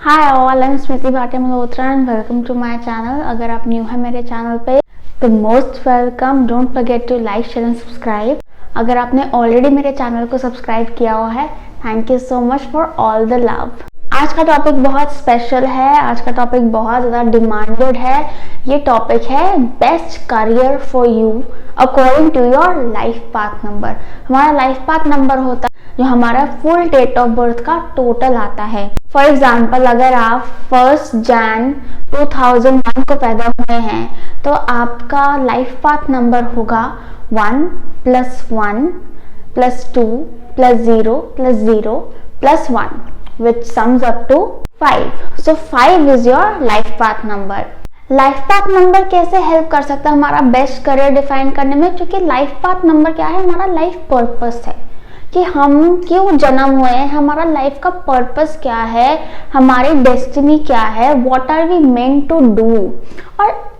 Hi all, I am Smriti Bhatia Malhotra and welcome to my channel. अगर आप new है मेरे चैनल पे तो most welcome. Don't forget to like, share and subscribe. अगर आपने ऑलरेडी मेरे चैनल को सब्सक्राइब किया हुआ है, thank you so much for all the love. आज का टॉपिक बहुत स्पेशल है, आज का टॉपिक बहुत ज़्यादा डिमांडेड है। ये टॉपिक है best career for you according to your life path number. हमारा लाइफ पाथ नंबर होता है जो हमारा फुल डेट ऑफ बर्थ का टोटल आता है। फॉर एग्जाम्पल, अगर आप 1 जनवरी 2001 को पैदा हुए हैं तो आपका लाइफ पाथ नंबर होगा 1 + 1 + 2 + 0 + 0 + 1 which sums up to 5. So 5 is your life path number. Life path number कैसे हेल्प कर सकता है हमारा बेस्ट करियर डिफाइन करने में? क्योंकि लाइफ पाथ नंबर क्या है? हमारा लाइफ पर्पस है कि हम क्यों जन्म हुए हैं, हमारा लाइफ का पर्पस क्या है, हमारी डेस्टिनी क्या है, what are we meant to do. और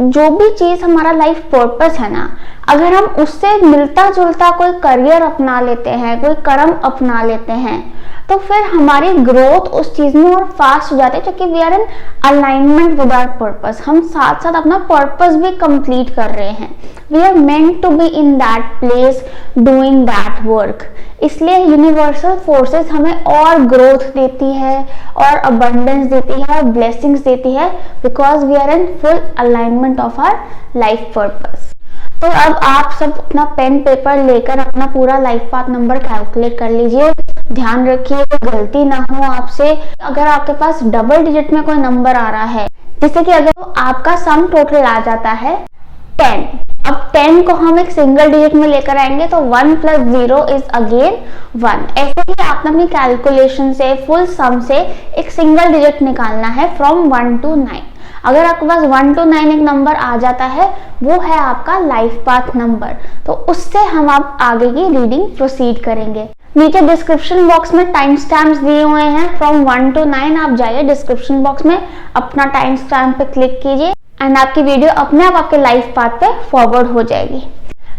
जो भी चीज हमारा लाइफ पर्पस है ना, अगर हम उससे मिलता जुलता कोई करियर अपना लेते हैं, कोई कर्म अपना लेते हैं, तो फिर हमारी ग्रोथ उस चीज में और फास्ट हो जाती है, क्योंकि we are in alignment with our purpose. हम साथ साथ अपना पर्पस भी कंप्लीट कर रहे हैं। We are meant to be in that place doing that work. इसलिए यूनिवर्सल फोर्सेस हमें और ग्रोथ देती है और अबंडेंस देती है और ब्लेसिंग्स देती है, because we are in full alignment of our life purpose. तो अब आप सब अपना पेन पेपर लेकर अपना पूरा लाइफ पाथ नंबर कैलकुलेट कर लीजिए। ध्यान रखिए गलती ना हो आपसे। अगर आपके पास डबल डिजिट में कोई नंबर आ रहा है, जैसे कि अगर आपका सम टोटल आ जाता है 10, अब 10 को हम एक सिंगल डिजिट में लेकर आएंगे तो 1 + 0 इज अगेन 1। ऐसे ही आपने अपनी कैलकुलेशन से फुल सम से एक सिंगल डिजिट निकालना है फ्रॉम 1 to 9। अगर आपके पास 1 to 9 एक नंबर आ जाता है, वो है आपका लाइफ पाथ नंबर। तो उससे हम आप आगे की रीडिंग प्रोसीड करेंगे। नीचे डिस्क्रिप्शन बॉक्स में टाइम स्टैम्प्स दिए हुए हैं फ्रॉम 1 to 9। आप जाइए डिस्क्रिप्शन बॉक्स में, अपना टाइम स्टैम्प पे क्लिक कीजिए एंड आपकी वीडियो अपने आप आपके लाइफ पाथ पे फॉरवर्ड हो जाएगी।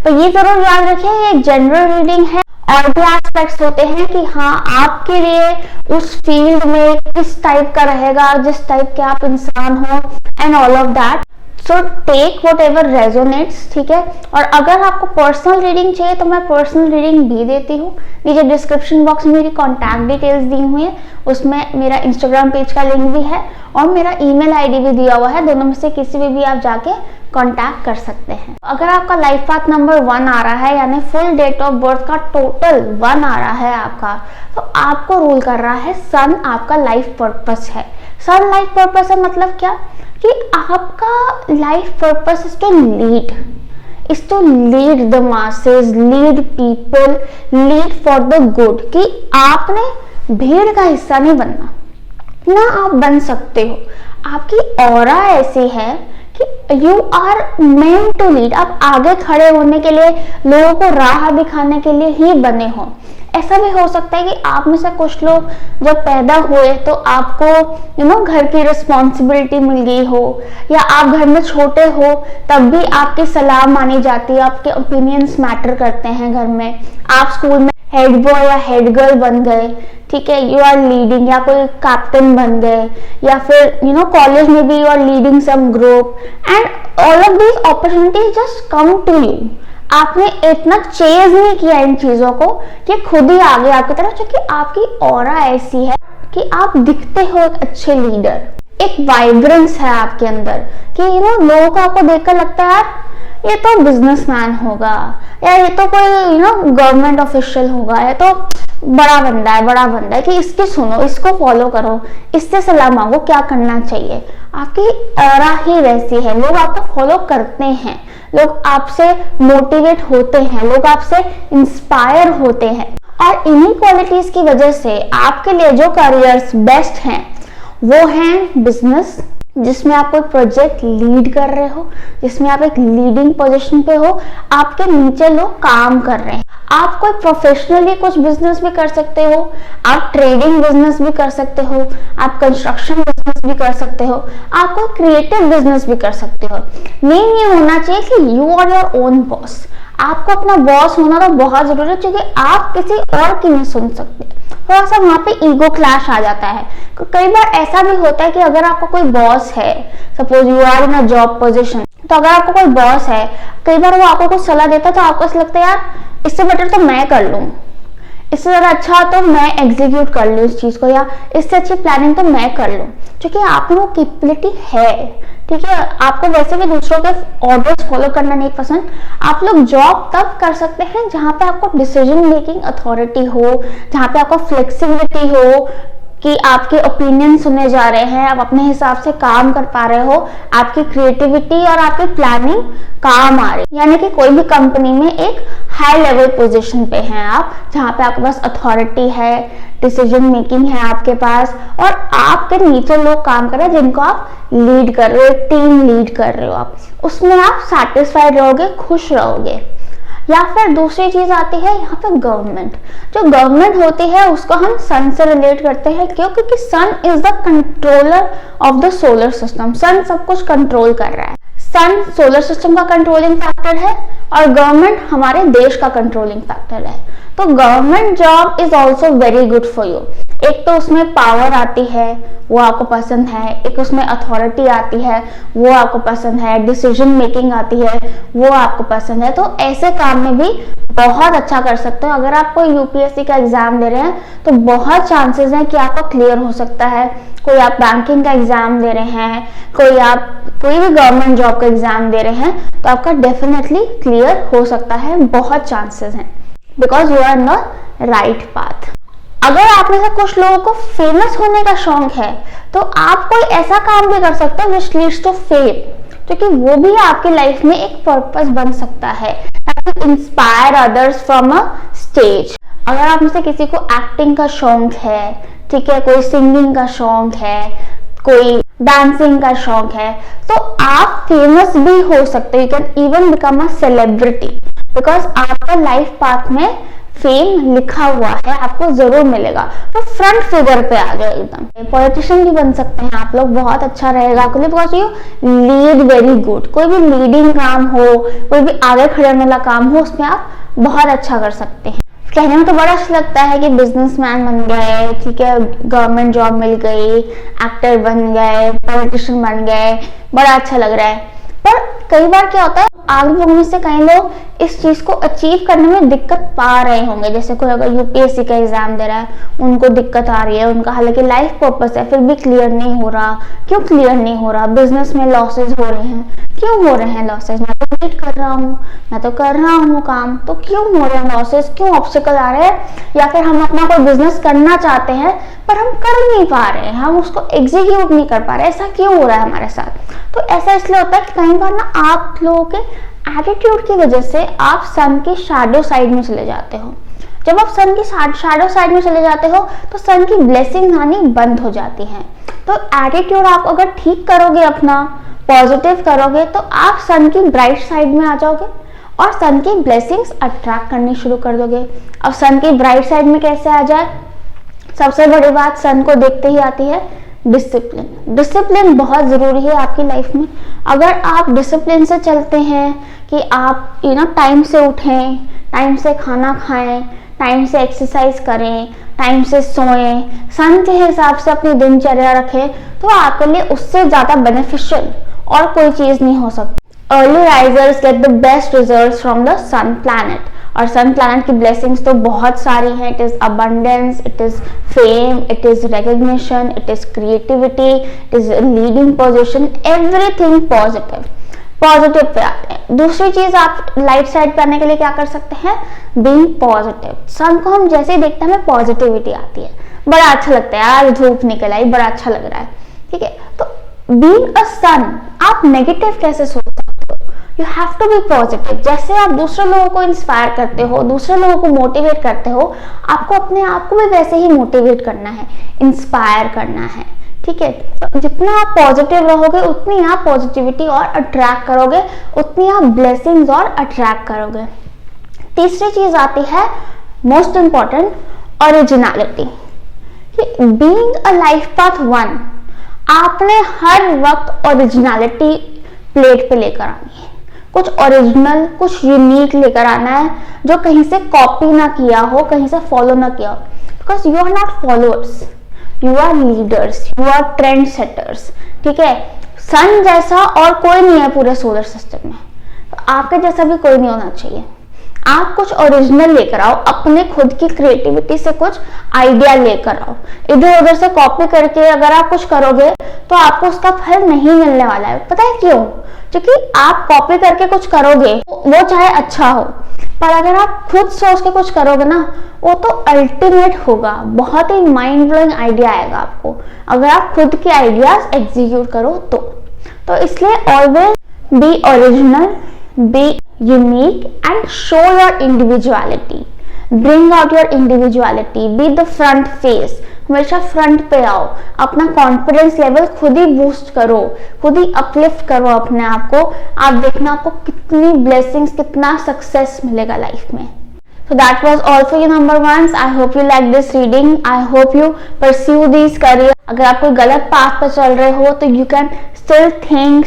तो ये जरूर याद रखिए, ये एक जनरल रीडिंग है। और भी एस्पेक्ट्स होते हैं कि हाँ, आपके लिए उस फील्ड में किस टाइप का रहेगा, जिस टाइप के आप इंसान हो and all of that. So take whatever resonates, ठीक है। और अगर आपको पर्सनल रीडिंग चाहिए तो मैं पर्सनल रीडिंग भी देती हूँ। नीचे डिस्क्रिप्शन बॉक्स में मेरी कॉन्टैक्ट डिटेल्स दी हुई है, उसमें मेरा इंस्टाग्राम पेज का लिंक भी है और मेरा ईमेल आईडी भी दिया हुआ है। दोनों में से किसी भी आप जाके कांटेक्ट कर सकते हैं। अगर आपका लाइफ पाथ नंबर 1 आ रहा है, यानी फुल डेट ऑफ बर्थ का टोटल 1 आ रहा है आपका, तो आपको रूल कर रहा है सन। आपका लाइफ पर्पस है। सन लाइफ पर्पस है मतलब क्या? कि आपका life purpose is to lead the masses, lead people, lead for the good. कि आपने भीड़ का हिस्सा नहीं बनना ना, आप बन सकते हो। आपकी ऑरा ऐसी है कि you are meant to lead. आप आगे खड़े होने के लिए, लोगों को राह दिखाने के लिए ही बने हो। ऐसा भी हो सकता है कि आप में से कुछ लोग जब पैदा हुए तो आपको घर की रिस्पॉन्सिबिलिटी मिल गई हो, या आप घर में छोटे हो तब भी आपकी सलाह मानी जाती है, आपके ओपिनियंस मैटर करते हैं घर में। आप स्कूल में हेड बॉय या हेड गर्ल बन गए, ठीक है, यू आर लीडिंग, या कोई कैप्टन बन गए, या फिर कॉलेज में भी you are leading some group and all of these opportunities just come to you. आपने इतना चेज नहीं किया इन चीजों को, ये खुद ही आ गया आपकी तरफ, क्योंकि आपकी ऑरा ऐसी है कि आप दिखते हो एक अच्छे लीडर। एक वाइब्रेंस है आपके अंदर कि लोगों को आपको देखकर लगता है यार ये तो बिजनेसमैन होगा, या ये तो कोई गवर्नमेंट ऑफिशियल होगा, या तो बड़ा बंदा है कि इसकी सुनो, इसको फॉलो करो, इससे सलाह मांगो क्या करना चाहिए। आपकी ऑरा ही वैसी है। लोग आपको फॉलो करते हैं, लोग आपसे मोटिवेट होते हैं, लोग आपसे इंस्पायर होते हैं। और इन्हीं क्वालिटीज की वजह से आपके लिए जो करियर्स बेस्ट हैं वो हैं बिजनेस, जिसमें आप कोई प्रोजेक्ट लीड कर रहे हो, जिसमें आप एक लीडिंग पोजीशन पे हो, आपके नीचे लोग काम कर रहे हैं। आप कोई प्रोफेशनली कुछ बिजनेस भी कर सकते हो, आप ट्रेडिंग बिजनेस भी कर सकते हो, आप कंस्ट्रक्शन बिजनेस भी कर सकते हो, आप कोई क्रिएटिव बिजनेस भी कर सकते हो। मेन ये होना चाहिए कि you are your own boss. आपको अपना बॉस होना तो बहुत जरूरी है, क्योंकि आप किसी और की नहीं सुन सकते। थोड़ा सा वहां पे ईगो क्लैश आ जाता है। कई बार ऐसा भी होता है कि अगर आपका कोई बॉस है, suppose you are in a job position, तो अगर आपको कोई बॉस है, कई बार वो आपको कुछ सलाह देता है तो आपको ऐसा लगता है यार इससे बेटर तो मैं कर लूं, इससे ज्यादा अच्छा तो मैं एग्जीक्यूट कर लूं इस चीज को, या इससे अच्छी प्लानिंग तो मैं कर लूं, क्योंकि आप में वो कैपेबिलिटी है। ठीक है, आपको वैसे भी दूसरों के ऑर्डर्स फॉलो करना नहीं पसंद। आप लोग जॉब तब कर सकते हैं जहां पे आपको डिसीजन मेकिंग अथॉरिटी हो, जहां पे आपको फ्लेक्सिबिलिटी हो कि आपके ओपिनियन सुने जा रहे हैं, आप अपने हिसाब से काम कर पा रहे हो, आपकी क्रिएटिविटी और आपकी प्लानिंग काम आ रही, यानी कि कोई भी कंपनी में एक हाई लेवल पोजीशन पे हैं आप, जहाँ पे आपके पास अथॉरिटी है, डिसीजन मेकिंग है आपके पास, और आपके नीचे लोग काम कर रहे हैं जिनको आप लीड कर रहे हो, टीम लीड कर रहे हो आप, उसमें आप सेटिस्फाइड रहोगे, खुश रहोगे। या फिर दूसरी चीज आती है यहाँ पे गवर्नमेंट। जो गवर्नमेंट होती है उसको हम सन से रिलेट करते हैं, क्यों? क्योंकि sun is the controller of the solar system. Sun सब कुछ कंट्रोल कर रहा है। सन सोलर सिस्टम का कंट्रोलिंग फैक्टर है और गवर्नमेंट हमारे देश का कंट्रोलिंग फैक्टर है। तो government job is also very good for you. एक तो उसमें पावर आती है, वो आपको पसंद है, एक उसमें अथॉरिटी आती है, वो आपको पसंद है, डिसीजन मेकिंग आती है, वो आपको पसंद है। तो ऐसे काम में भी बहुत अच्छा कर सकते हो। अगर आप कोई यूपीएससी का एग्जाम दे रहे हैं तो बहुत चांसेस हैं कि आपका क्लियर हो सकता है। कोई आप बैंकिंग का एग्जाम दे रहे हैं, कोई भी गवर्नमेंट जॉब का एग्जाम दे रहे हैं, तो आपका डेफिनेटली क्लियर हो सकता है, बहुत चांसेस हैं, because you are in the right path. अगर आप में से कुछ लोगों को फेमस होने का शौक है तो आप कोई ऐसा काम भी कर सकते हैं विच लीड्स टू फेम, क्योंकि वो भी आपकी लाइफ में एक पर्पस बन सकता है, inspire others from a stage. अगर आप में से किसी को एक्टिंग का शौक है, ठीक है, कोई सिंगिंग का शौक है, कोई डांसिंग का शौक है, तो आप फेमस भी हो सकते हो। You can even become a celebrity, because आपका लाइफ पाथ में फेम लिखा हुआ है, आपको जरूर मिलेगा। तो फ्रंट फिगर पे आ जाओ एकदम। पॉलिटिशियन भी बन सकते हैं आप लोग, बहुत अच्छा रहेगा आपके लिए, because you lead very good. कोई भी लीडिंग काम हो, कोई भी आगे खड़े होने वाला काम हो, उसमें आप बहुत अच्छा कर सकते हैं। कहने में तो बड़ा अच्छा लगता है कि बिजनेसमैन बन गए, ठीक है, गवर्नमेंट जॉब मिल गई, एक्टर बन गए, पॉलिटिशियन बन गए, बड़ा अच्छा लग रहा है। पर कई बार क्या होता है, आगे लोगों में से कई लोग इस चीज को अचीव करने में दिक्कत पा रहे होंगे। जैसे कोई अगर यूपीएससी का एग्जाम दे रहा है, उनको दिक्कत आ रही है, उनका हालांकि लाइफ पर्पस है, फिर भी क्लियर नहीं हो रहा। क्यों क्लियर नहीं हो रहा? बिजनेस में लॉसेज हो रहे हैं। क्यों हो रहे हैं लॉसेज? मैं तो रीड कर रहा हूँ, मैं तो कर रहा हूँ काम, तो क्यों हो रहे हैं लॉसेज? क्यों ऑब्स्टिकल आ रहे हैं? या फिर हम अपना कोई बिजनेस करना चाहते हैं पर हम कर नहीं पा रहे हैं, हम उसको एग्जीक्यूट नहीं कर पा रहे, ऐसा क्यों हो रहा है हमारे साथ? तो ऐसा इसलिए होता है कि कई बार ना आप लोगों के एटीट्यूड की वजह से आप सन की शैडो साइड में चले जाते हो। जब आप सन की शैडो साइड में चले जाते हो तो सन की ब्लेसिंग आनी बंद हो जाती है। तो एटीट्यूड आप अगर ठीक करोगे, अपना पॉजिटिव करोगे, तो आप सन की ब्राइट साइड में आ जाओगे और सन की ब्लेसिंग्स अट्रैक्ट करनी शुरू कर दोगे। अब सन की ब्राइट साइड में कैसे आ जाए? सबसे बड़ी बात सन को देखते ही आती है डिसिप्लिन। डिसिप्लिन बहुत जरूरी है आपकी लाइफ में। अगर आप डिसिप्लिन से चलते हैं कि आप टाइम से उठें, टाइम से खाना खाएं, टाइम से एक्सरसाइज करें, टाइम से सोएं, सन के हिसाब से अपनी दिनचर्या रखें, तो आपके लिए उससे ज्यादा बेनिफिशियल और कोई चीज नहीं हो सकती। Early risers get the best results from the sun planet. और सन प्लैनेट की ब्लेसिंग्स तो बहुत सारी हैं। It is abundance, it is fame, it is recognition, it is creativity, it is leading position, everything positive. Positive पे आते हैं। दूसरी चीज, आप लाइट साइड पे आने के लिए क्या कर सकते हैं? Being positive. सन को हम जैसे ही देखते हैं हमें पॉजिटिविटी आती है, बड़ा अच्छा लगता है, आज धूप निकल आई, बड़ा अच्छा लग रहा है, ठीक है। तो बीइंग अ सन, आप नेगेटिव कैसे सोच सकते हो? You have to be positive. जैसे आप दूसरे लोगों को इंस्पायर करते हो, दूसरे लोगों को मोटिवेट करते हो, आपको अपने आप को भी वैसे ही मोटिवेट करना है, इंस्पायर करना है, ठीक है। तो जितना आप पॉजिटिव रहोगे उतनी आप पॉजिटिविटी और अट्रैक्ट करोगे, उतनी आप ब्लेसिंग्स और अट्रैक्ट करोगे। तीसरी चीज आती है most important, originality. Being a life path one, आपने हर वक्त ओरिजिनलिटी प्लेट पे लेकर आनी है। कुछ ओरिजिनल, कुछ यूनिक लेकर आना है, जो कहीं से कॉपी ना किया हो, कहीं से फॉलो ना किया हो। Because you are not followers, you are leaders, you are trend setters. ठीक है, सन जैसा और कोई नहीं है पूरे सोलर सिस्टम में, तो आपके जैसा भी कोई नहीं होना चाहिए। आप कुछ ओरिजिनल लेकर आओ, अपने खुद की क्रिएटिविटी से कुछ आइडिया लेकर आओ। इधर उधर से कॉपी करके अगर आप कुछ करोगे तो आपको उसका फल नहीं मिलने वाला है। पता है क्यों? क्योंकि आप कॉपी करके कुछ करोगे वो चाहे अच्छा हो, पर अगर आप खुद सोच के कुछ करोगे ना, वो तो अल्टीमेट होगा, बहुत ही माइंड ब्लोइंग आइडिया आएगा आपको, अगर आप खुद के आइडियाज एग्जीक्यूट करो तो इसलिए always be original, be unique and show your individuality, bring out your individuality, be the front face, हमेशा फ्रंट पे आओ, अपना कॉन्फिडेंस लेवल खुद ही बूस्ट करो, खुद ही अपलिफ्ट करो अपने आप को। आप देखना आपको कितनी ब्लेसिंग्स, कितना सक्सेस मिलेगा लाइफ में। So that was all for you number ones. I hope you like this reading. I hope you pursue these career. अगर आप कोई गलत पाथ पर चल रहे हो तो you can still think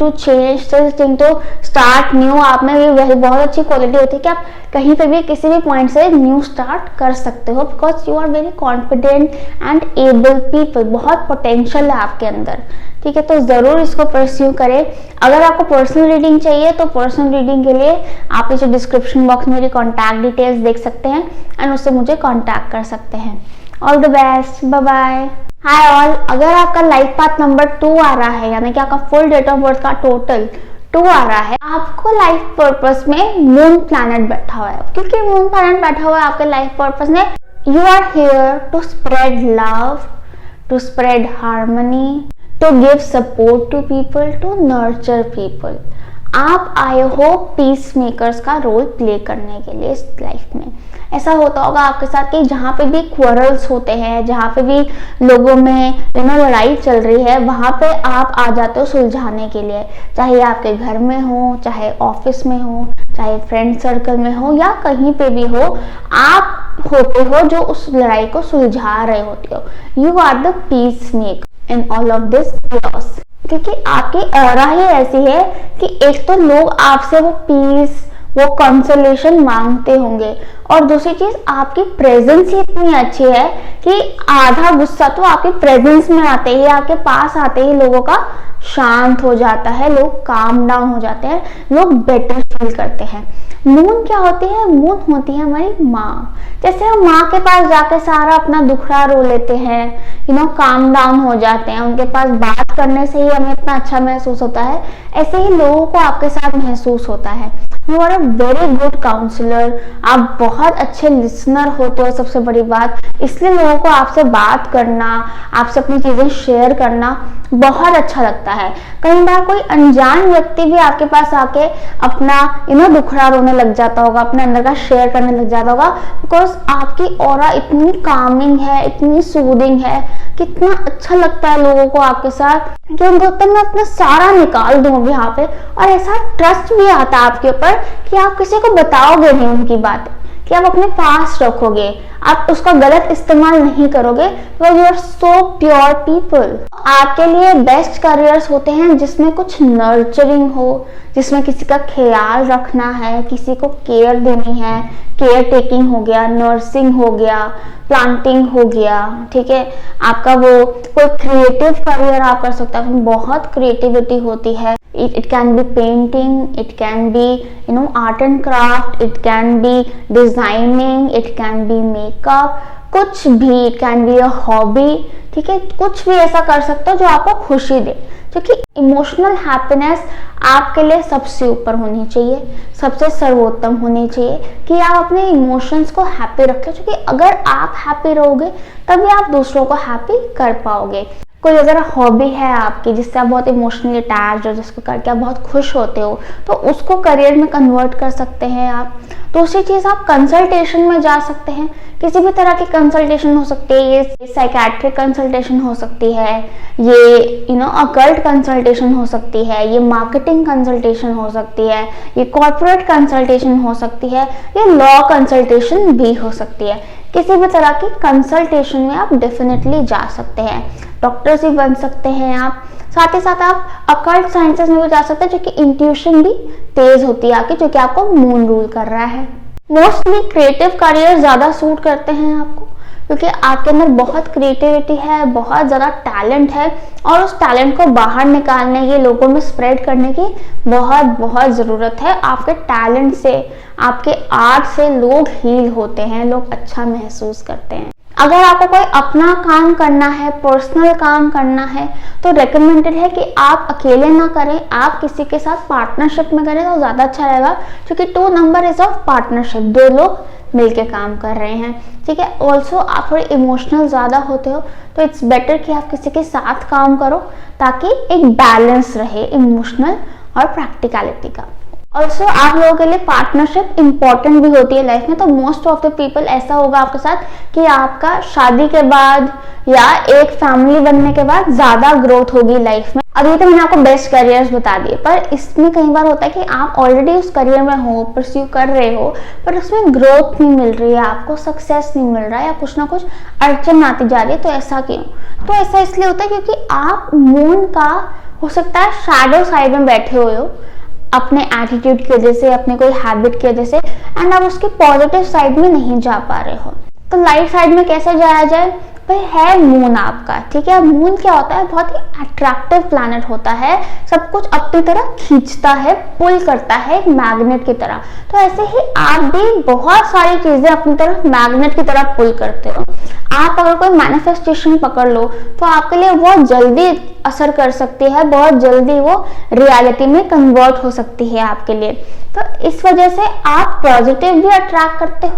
to change, still think to start new. आप में भी वही बहुत अच्छी क्वालिटी होती है कि आप कहीं पे भी किसी भी पॉइंट से न्यू स्टार्ट कर सकते हो, because you are very confident and able people. बहुत पोटेंशियल है आपके अंदर। ठीक है, तो ज़रूर इसको परस्यू करें। अगर आपको पर्सनल रीडिंग चाहिए तो पर्सनल रीडिंग के लिए आप इसे डिस्क्रिप्शन बॉक्स में मेरी कॉन्टैक्ट डिटेल्स देख सकते हैं एंड उससे मुझे कॉन्टैक्ट कर सकते हैं। All the best, bye bye. Hi all, अगर आपका लाइफ पाथ नंबर 2 आ रहा है, यानी कि आपका फुल डेट ऑफ बर्थ का टोटल 2 आ रहा है, आपको लाइफ पर्पस में मून प्लैनेट बैठा हुआ है। क्योंकि मून प्लैनेट बैठा हुआ है आपके लाइफ पर्पस में, you are here to spread love, to spread harmony, to give support to people, to nurture people। आप आए हो पीस मेकर्स का रोल प्ले करने के लिए इस लाइफ में। ऐसा होता होगा आपके साथ कि जहाँ पे भी क्वारल्स होते हैं, जहाँ पे भी लोगों में लड़ाई चल रही है, वहाँ पे आप आ जाते हो सुलझाने के लिए। चाहे आपके घर में हो, चाहे ऑफिस में हो, चाहे फ्रेंड सर्कल में हो, या कहीं पे भी हो, आप होते हो जो उस लड़ाई को सुलझा रहे होते हो। You are the peace maker in all of this chaos। क्योंकि आपकी ऑरा ही ऐसी है कि एक तो लोग आपसे वो पीस, वो कंसोलेशन मांगते होंगे, और दूसरी चीज आपकी प्रेजेंस ही इतनी अच्छी है कि आधा गुस्सा तो आपके प्रेजेंस में आते ही, आपके पास आते ही लोगों का शांत हो जाता है, लोग काम डाउन हो जाते हैं, लोग बेटर फील करते हैं। मून क्या होती है? मून होती है हमारी माँ। जैसे हम माँ के पास जाके सारा अपना दुखड़ा रो लेते हैं, काम डाउन हो जाते हैं, उनके पास बात करने से ही हमें इतना अच्छा महसूस होता है, ऐसे ही लोगों को आपके साथ महसूस होता है। You are a very good counsellor, आप बहुत अच्छे लिसनर होते हो, सबसे बड़ी बात। इसलिए लोगों को आपसे बात करना, आपसे अपनी चीजें शेयर करना बहुत अच्छा लगता है। कई बार कोई अनजान व्यक्ति भी आपके पास आके अपना दुखड़ा रोने लग जाता होगा, अपने अंदर का शेयर करने लग जाता होगा, बिकॉज आपकी ऑरा इतनी कामिंग है, इतनी सूदिंग है, कितना अच्छा लगता है लोगों को आपके साथ कि उनको लगता है मैं अपना सारा निकाल दूं अभी यहाँ पे। और ऐसा ट्रस्ट भी आता है आपके ऊपर कि आप किसी को बताओगे नहीं उनकी बातें, कि आप अपने पास रखोगे, आप उसका गलत इस्तेमाल नहीं करोगे, because you are so pure people. आपके लिए बेस्ट करियर्स होते हैं जिसमें कुछ नर्चरिंग हो, जिसमें किसी का ख्याल रखना है, किसी को केयर देनी है, केयर टेकिंग हो गया, नर्सिंग हो गया, प्लांटिंग हो गया। ठीक है, आपका वो कोई क्रिएटिव करियर आप कर सकते हैं, बहुत क्रिएटिविटी होती है। It can be painting, it can be art and craft, it can be designing, it can be makeup, कुछ भी, it can be a hobby। ठीक है, कुछ भी ऐसा कर सकते हो जो आपको खुशी दे, क्योंकि इमोशनल हैप्पीनेस आपके लिए सबसे ऊपर होनी चाहिए, सबसे सर्वोत्तम होनी चाहिए कि आप अपने इमोशंस को हैप्पी रखें। क्योंकि अगर आप हैप्पी रहोगे तभी आप दूसरों को हैप्पी कर पाओगे। कोई अगर हॉबी है आपकी जिससे आप बहुत इमोशनली अटैच्ड हो, जिसको करके आप बहुत खुश होते हो, तो उसको करियर में कन्वर्ट कर सकते हैं आप। दूसरी चीज़, आप कंसल्टेशन में जा सकते हैं, किसी भी तरह की कंसल्टेशन हो सकती है, ये साइकेट्रिक कंसल्टेशन हो सकती है, ये अकल्ट कंसल्टेशन हो सकती है, ये मार्केटिंग कंसल्टेशन हो सकती है, ये कॉर्पोरेट कंसल्टेशन हो सकती है, ये लॉ कंसल्टेशन भी हो सकती है। किसी भी तरह की कंसल्टेशन में आप डेफिनेटली जा सकते हैं, डॉक्टर्स भी बन सकते हैं आप। साथ ही साथ आप अकल्ट साइंसेस में भी जा सकते हैं, जो कि इंट्यूशन भी तेज होती है आपकी, जो कि आपको मून रूल कर रहा है। मोस्टली क्रिएटिव करियर ज़्यादा सूट करते हैं आपको, क्योंकि आपके अंदर बहुत क्रिएटिविटी है, बहुत ज़्यादा टैलेंट है और उस टैलेंट को बाहर निकालने की, लोगों में स्प्रेड करने की बहुत बहुत ज़रूरत है। आपके टैलेंट से, आपके आर्ट से लोग हील होते हैं, लोग अच्छा महसूस करते हैं। अगर आपको कोई अपना काम करना है, पर्सनल काम करना है, तो रेकमेंडेड है कि आप अकेले ना करें, आप किसी के साथ पार्टनरशिप में करें तो ज़्यादा अच्छा रहेगा, क्योंकि 2 नंबर इज ऑफ पार्टनरशिप, 2 लोग मिलके काम कर रहे हैं, ठीक है। ऑल्सो आप थोड़े इमोशनल ज़्यादा होते हो तो इट्स बेटर कि आप किसी के साथ काम करो, ताकि एक बैलेंस रहे इमोशनल और प्रैक्टिकलिटी का। ऑल्सो आप लोगों के लिए पार्टनरशिप इंपॉर्टेंट भी होती है लाइफ में। तो मोस्ट ऑफ द पीपल ऐसा होगा आपके साथ कि आपका शादी के बाद या एक फैमिली बनने के बाद ज़्यादा ग्रोथ होगी लाइफ में। अभी तो मैंने आपको बेस्ट करियर्स बता दिए, पर इसमें कई बार होता है कि आप ऑलरेडी उस करियर में हो, परस्यू कर रहे हो, पर उसमें ग्रोथ नहीं मिल रही है, आपको सक्सेस नहीं मिल रहा है, या कुछ ना कुछ अड़चन आती जा रही है। तो ऐसा क्यों? तो ऐसा इसलिए होता है क्योंकि आप मून का हो सकता है शैडो साइड में बैठे हुए हो, अपने एटीट्यूड की वजह से, अपने कोई हैबिट की वजह से, एंड आप उसके पॉजिटिव साइड में नहीं जा पा रहे हो। तो लाइट साइड में कैसे जाया जाए? भाई है मून आपका, ठीक है। मून क्या होता है? बहुत ही अट्रैक्टिव प्लैनेट होता है, सब कुछ अपनी तरह खींचता है, पुल करता है एक मैग्नेट की तरह। तो ऐसे ही आप भी बहुत सारी चीजें अपनी तरफ मैग्नेट की तरह पुल करते हो। आप अगर कोई मैनिफेस्टेशन पकड़ लो तो आपके लिए बहुत जल्दी असर कर सकती है, बहुत जल्दी वो रियलिटी में कन्वर्ट हो सकती है आपके लिए। तो इस वजह से आप पॉजिटिव भी अट्रैक्ट करते हो,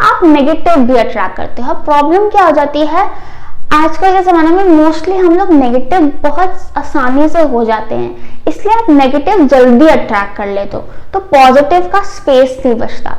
आप नेगेटिव भी अट्रैक्ट करते हो। प्रॉब्लम क्या हो जाती है, आजकल के ज़माने में मोस्टली हम लोग नेगेटिव बहुत आसानी से हो जाते हैं, इसलिए आप नेगेटिव जल्दी अट्रैक्ट कर लेते हो, तो पॉजिटिव का स्पेस नहीं बचता।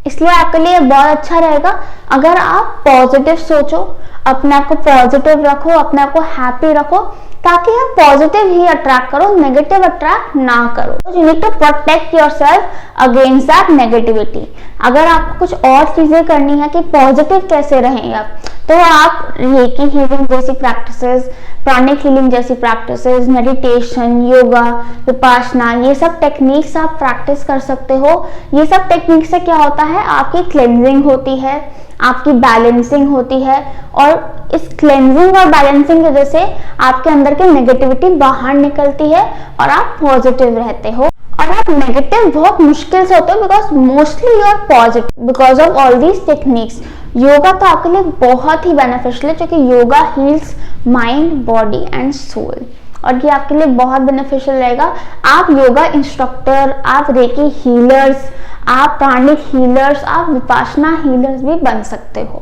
इसलिए आपके लिए बहुत अच्छा रहेगा अगर आप पॉजिटिव सोचो, अपने आप को पॉजिटिव रखो, अपने आप को हैप्पी रखो, ताकि आप पॉजिटिव ही अट्रैक्ट करो, नेगेटिव अट्रैक्ट ना करो। You need to protect yourself against that negativity. अगर आपको कुछ और चीजें करनी है कि पॉजिटिव कैसे रहें आप, तो आप रेकी हीलिंग जैसी प्रैक्टिसेस, प्राणिक हीलिंग जैसी प्रैक्टिसेस, मेडिटेशन, योगा, विपासना, ये सब टेक्निक्स आप प्रैक्टिस कर सकते हो। ये सब टेक्निक से क्या होता है, आपकी क्लेंजिंग होती है, आपकी बैलेंसिंग होती है, और इस क्लेंजिंग और बैलेंसिंग की वजह से आपके अंदर की नेगेटिविटी बाहर निकलती है और आप पॉजिटिव रहते हो। और आप नेगेटिव बहुत मुश्किल से होते हो, because mostly you are positive because of all these techniques. Yoga तो आपके लिए बहुत ही बेनिफिशियल है, क्योंकि yoga heals mind, body and soul, और ये आपके लिए बहुत बेनिफिशियल रहेगा। आप योगा इंस्ट्रक्टर, आप रेकी हीलर्स, आप प्राणिक हीलर्स, आप विपासना हीलर्स भी बन सकते हो।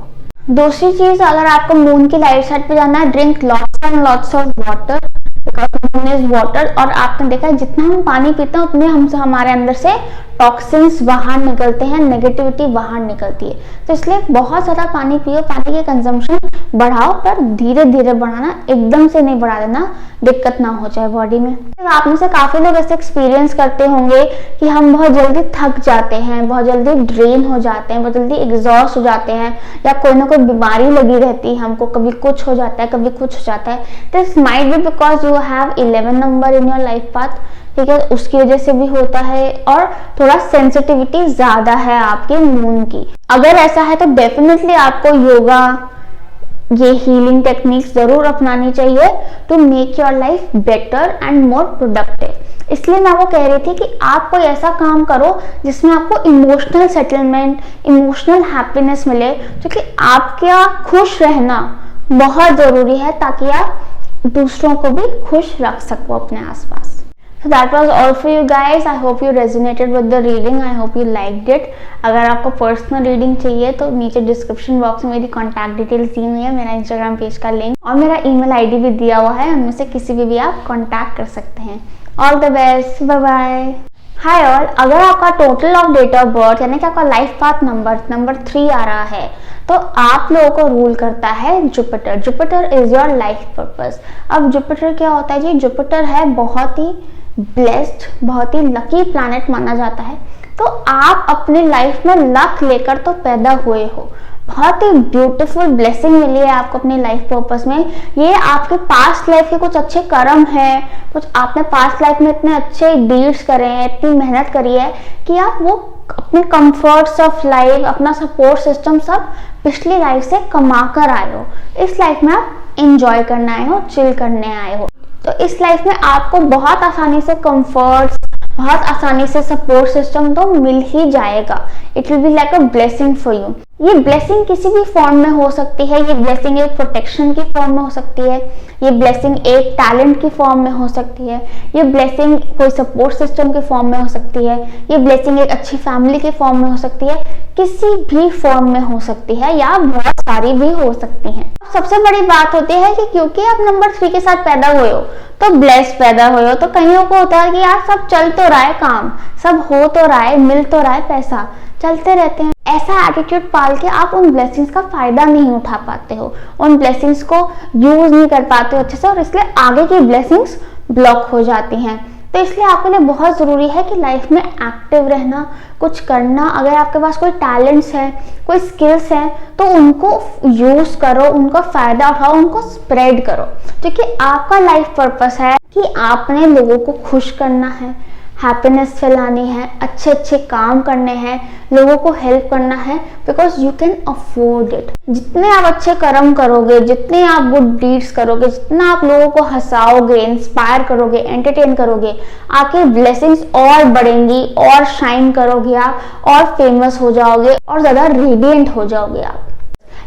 दूसरी चीज, अगर आपको मून की लाइट साइड पे जाना है, drink lots and lots of water, because moon is water. और आपने देखा है जितना हम पानी पीते हैं उतने हमसे, हमारे अंदर से टॉक्सिन्स बाहर निकलते हैं, नेगेटिविटी बाहर निकलती है। तो इसलिए बहुत ज़्यादा पानी पियो, पानी की कंजम्पशन बढ़ाओ, पर धीरे धीरे बढ़ाना, एकदम से नहीं बढ़ा देना, दिक्कत ना हो जाए बॉडी में। आप में से काफ़ी लोग ऐसे एक्सपीरियंस करते होंगे कि हम बहुत जल्दी थक जाते हैं, बहुत जल्दी ड्रेन हो जाते हैं, बहुत जल्दी एग्जॉस्ट हो जाते हैं, या कोई ना कोई बीमारी लगी रहती है हमको, कभी कुछ हो जाता है, कभी कुछ हो जाता है। This might be because you have 11 number in your life path, ठीक है, उसकी वजह से भी होता है। और थोड़ा सेंसिटिविटी ज्यादा है आपके मून की। अगर ऐसा है तो डेफिनेटली आपको योगा, ये हीलिंग टेक्निक्स जरूर अपनानी चाहिए to make your life better and more productive. इसलिए मैं वो कह रही थी कि आप कोई ऐसा काम करो जिसमें आपको इमोशनल सेटलमेंट, इमोशनल हैप्पीनेस मिले, क्योंकि आपका खुश रहना बहुत जरूरी है, ताकि आप दूसरों को भी खुश रख सको अपने आसपास। So that was all for you guys. I hope you resonated with the reading. I hope you liked it. अगर आपको पर्सनल रीडिंग चाहिए तो नीचे डिस्क्रिप्शन बॉक्स में मेरी कॉन्टैक्ट डिटेल्स दी हुई है, मेरा इंस्टाग्राम पेज का लिंक और मेरा ईमेल आईडी भी दिया हुआ है, उनमें से किसी भी आप कॉन्टैक्ट कर सकते हैं। All the best, bye bye. Hi all, अगर आपका total of date of birth यानी कि आपका लाइफ पाथ नंबर 3 आ रहा है, तो आप लोगों को रूल करता है Jupiter. Jupiter is your life purpose. अब जुपिटर क्या होता है जी? जुपिटर है बहुत ही ब्लेस्ड, बहुत ही लकी प्लैनेट माना जाता है। तो आप अपनी लाइफ में लक लेकर तो पैदा हुए हो, बहुत ही ब्यूटीफुल ब्लेसिंग मिली है आपको अपनी लाइफ पर्पस में। ये आपके पास्ट लाइफ के कुछ अच्छे कर्म है, कुछ आपने पास्ट लाइफ में इतने अच्छे डीड्स करे हैं, इतनी मेहनत करी है कि आप वो अपने कंफर्ट्स ऑफ लाइफ, अपना सपोर्ट सिस्टम सब पिछली लाइफ से कमा कर आए हो। इस लाइफ में आप एंजॉय करने आए हो, चिल करने आए हो। तो इस लाइफ में आपको बहुत आसानी से कंफर्ट्स, बहुत आसानी से सपोर्ट सिस्टम तो मिल ही जाएगा। It will be like a blessing for you. ये ब्लेसिंग किसी भी फॉर्म में हो सकती है। ये ब्लेसिंग एक प्रोटेक्शन की फॉर्म में हो सकती है, ये ब्लेसिंग एक टैलेंट की फॉर्म में हो सकती है, ये ब्लेसिंग कोई सपोर्ट सिस्टम की फॉर्म में हो सकती है, ये ब्लेसिंग एक अच्छी फैमिली की फॉर्म में हो सकती है, किसी भी फॉर्म में हो सकती है, या बहुत सारी भी हो सकती हैं। सबसे बड़ी बात होती है कि क्योंकि आप नंबर 3 के साथ पैदा हुए हो तो ब्लेस पैदा हुए हो। तो कईयों को होता है कि यार सब चल तो रहा है, काम सब हो तो रहा है, मिल तो रहा है, पैसा चलते रहते हैं। ऐसा एटीट्यूड पाल के आप उन ब्लेसिंग्स का फायदा नहीं उठा पाते हो, उन ब्लेसिंग्स को यूज नहीं कर पाते हो अच्छे से, और इसलिए आगे की ब्लेसिंग्स ब्लॉक हो जाती हैं। तो इसलिए आपके लिए बहुत ज़रूरी है कि लाइफ में एक्टिव रहना, कुछ करना। अगर आपके पास कोई टैलेंट्स है, कोई स्किल्स हैं, तो उनको यूज़ करो, उनका फ़ायदा उठाओ, उनको स्प्रेड करो। क्योंकि आपका लाइफ पर्पस है कि आपने लोगों को खुश करना है, हैप्पीनेस फैलानी है, अच्छे अच्छे काम करने हैं, लोगों को हेल्प करना है, because you can afford it. जितने आप अच्छे कर्म करोगे, जितने आप गुड डीड्स करोगे, जितना आप लोगों को हंसाओगे, इंस्पायर करोगे, एंटरटेन करोगे, आपकी ब्लेसिंग्स और बढ़ेंगी, और शाइन करोगे आप, और फेमस हो जाओगे, और ज़्यादा रेडिएंट हो जाओगे आप।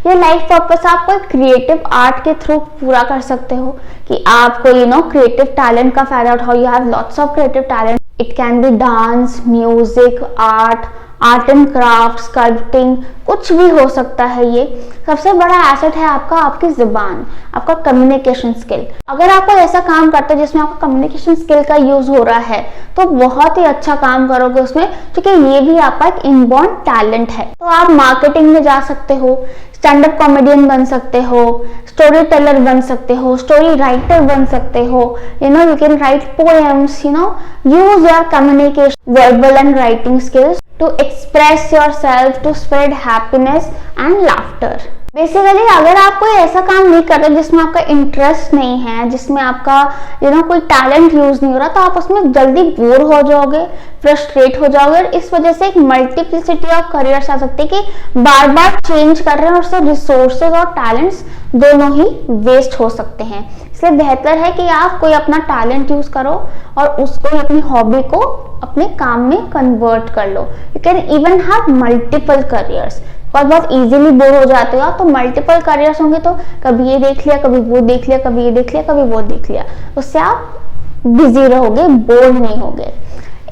ये लाइफ पर्पस आप कोई क्रिएटिव आर्ट के थ्रू पूरा कर सकते हो कि आपको क्रिएटिव टैलेंट का फायदा उठाओ। You have lots of creative talent. It can be dance, music, art and craft, sculpting, कुछ भी हो सकता है। ये सबसे बड़ा एसेट है आपका, आपकी जुबान, आपका कम्युनिकेशन स्किल। अगर आप कोई ऐसा काम करते हैं जिसमें आपका कम्युनिकेशन स्किल का यूज हो रहा है तो बहुत ही अच्छा काम करोगे उसमें, क्योंकि ये भी आपका एक इनबॉर्न टैलेंट है। तो आप मार्केटिंग में जा सकते हो, स्टैंड अप कॉमेडियन बन सकते हो, स्टोरी टेलर बन सकते हो, स्टोरी राइटर बन सकते हो, you can write poems, use your communication, verbal and writing skills to express yourself, to spread happiness and laughter। Basically अगर आप कोई ऐसा काम नहीं करते जिसमें आपका इंटरेस्ट नहीं है, जिसमें आपका कोई टैलेंट यूज नहीं हो रहा, तो आप उसमें जल्दी बोर हो जाओगे, फ्रस्ट्रेट हो जाओगे, और इस वजह से एक मल्टीप्लिसिटी ऑफ करियर्स आ सकती है कि बार बार चेंज कर रहे हैं, और उससे रिसोर्सेज और टैलेंट्स दोनों ही वेस्ट हो सकते हैं। इसलिए बेहतर है कि आप कोई अपना टैलेंट यूज करो और उसको, अपनी हॉबी को अपने काम में कन्वर्ट कर लो। You can even have multiple careers. और बहुत इजीली बोर हो जाते हो तो मल्टीपल करियर्स होंगे तो कभी ये देख लिया, कभी वो देख लिया, कभी ये देख लिया, कभी वो देख लिया, उससे आप बिजी रहोगे, बोर नहीं होगे।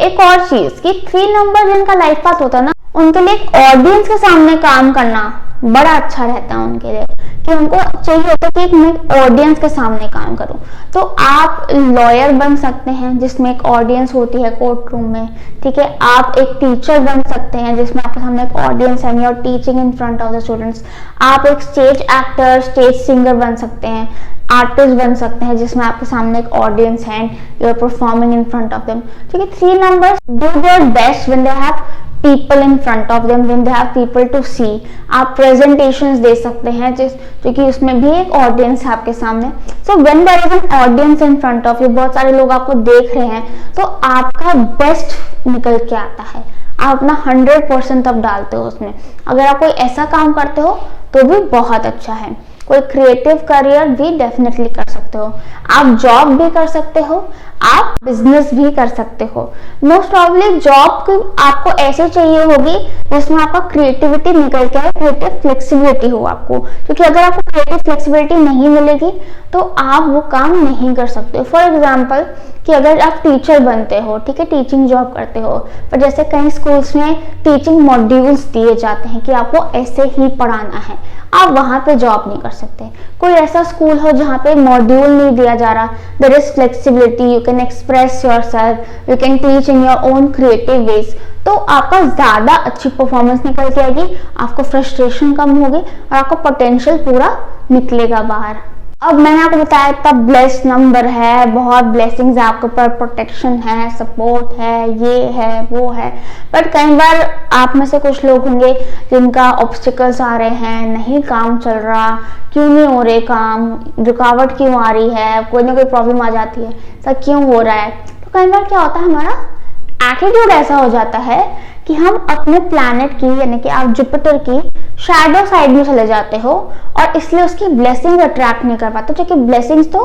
एक और चीज कि 3 नंबर जिनका लाइफ पाथ होता है ना, उनके लिए एक ऑडियंस के सामने काम करना बड़ा अच्छा रहता है उनके लिए, कि उनको चाहिए होता है कि मैं ऑडियंस के सामने काम करूं। तो आप लॉयर बन सकते हैं जिसमें एक ऑडियंस होती है कोर्ट रूम में, ठीक है। आप एक टीचर बन सकते हैं जिसमें आपके सामने एक ऑडियंस है, you are teaching in front of the students. आप एक स्टेज एक्टर, स्टेज सिंगर बन सकते हैं, आर्टिस्ट बन सकते हैं जिसमें आपके सामने एक ऑडियंस है, you are performing in front of them. ठीक है, 3 numbers do their best when they have people in front of them, when they have people to see। आप presentations दे सकते हैं जो कि उसमें भी एक audience है आपके सामने। So when there is an audience in front of you, बहुत सारे लोग आपको देख रहे हैं, तो आपका best निकल के आता है, आप अपना 100% अब डालते हो उसमें। अगर आप कोई ऐसा काम करते हो तो भी बहुत अच्छा है। कोई क्रिएटिव करियर भी डेफिनेटली कर सकते हो, आप जॉब भी कर सकते हो, आप बिजनेस भी कर सकते हो। मोस्ट प्रॉब्ली जॉब की आपको ऐसे चाहिए होगी जिसमें आपका क्रिएटिविटी निकल के आए, क्रिएटिव फ्लेक्सिबिलिटी हो आपको, क्योंकि अगर आपको क्रिएटिव फ्लेक्सिबिलिटी नहीं मिलेगी तो आप वो काम नहीं कर सकते। फॉर एग्जाम्पल कि अगर आप टीचर बनते हो, ठीक है, टीचिंग जॉब करते हो, पर जैसे कई स्कूल्स में टीचिंग मॉड्यूल्स दिए जाते हैं कि आपको ऐसे ही पढ़ाना है, आप वहां पे जॉब नहीं कर सकते। कोई ऐसा स्कूल हो जहाँ पे मॉड्यूल नहीं दिया जा रहा, there is flexibility, you can express yourself, you can teach in your own creative ways, तो आपका ज्यादा अच्छी परफॉर्मेंस निकल के आएगी, आपको फ्रस्ट्रेशन कम होगी और आपका पोटेंशियल पूरा निकलेगा बाहर। अब मैंने आपको बताया इतना ब्लेस्ड नंबर है, बहुत ब्लेसिंग्स है आपके ऊपर, प्रोटेक्शन है, सपोर्ट है, ये है वो है, बट कई बार आप में से कुछ लोग होंगे जिनका ऑब्स्टिकल्स आ रहे हैं, नहीं काम चल रहा, क्यों नहीं हो रहे काम, रुकावट क्यों आ रही है, कोई ना कोई प्रॉब्लम आ जाती है, सब क्यों हो रहा है। तो कई बार क्या होता है, हमारा एटीट्यूड ऐसा हो जाता है कि हम अपने प्लैनेट की यानी कि आप जुपिटर की शैडो साइड में चले जाते हो और इसलिए उसकी ब्लेसिंग अट्रैक्ट नहीं कर पाते, क्योंकि ब्लेसिंग्स तो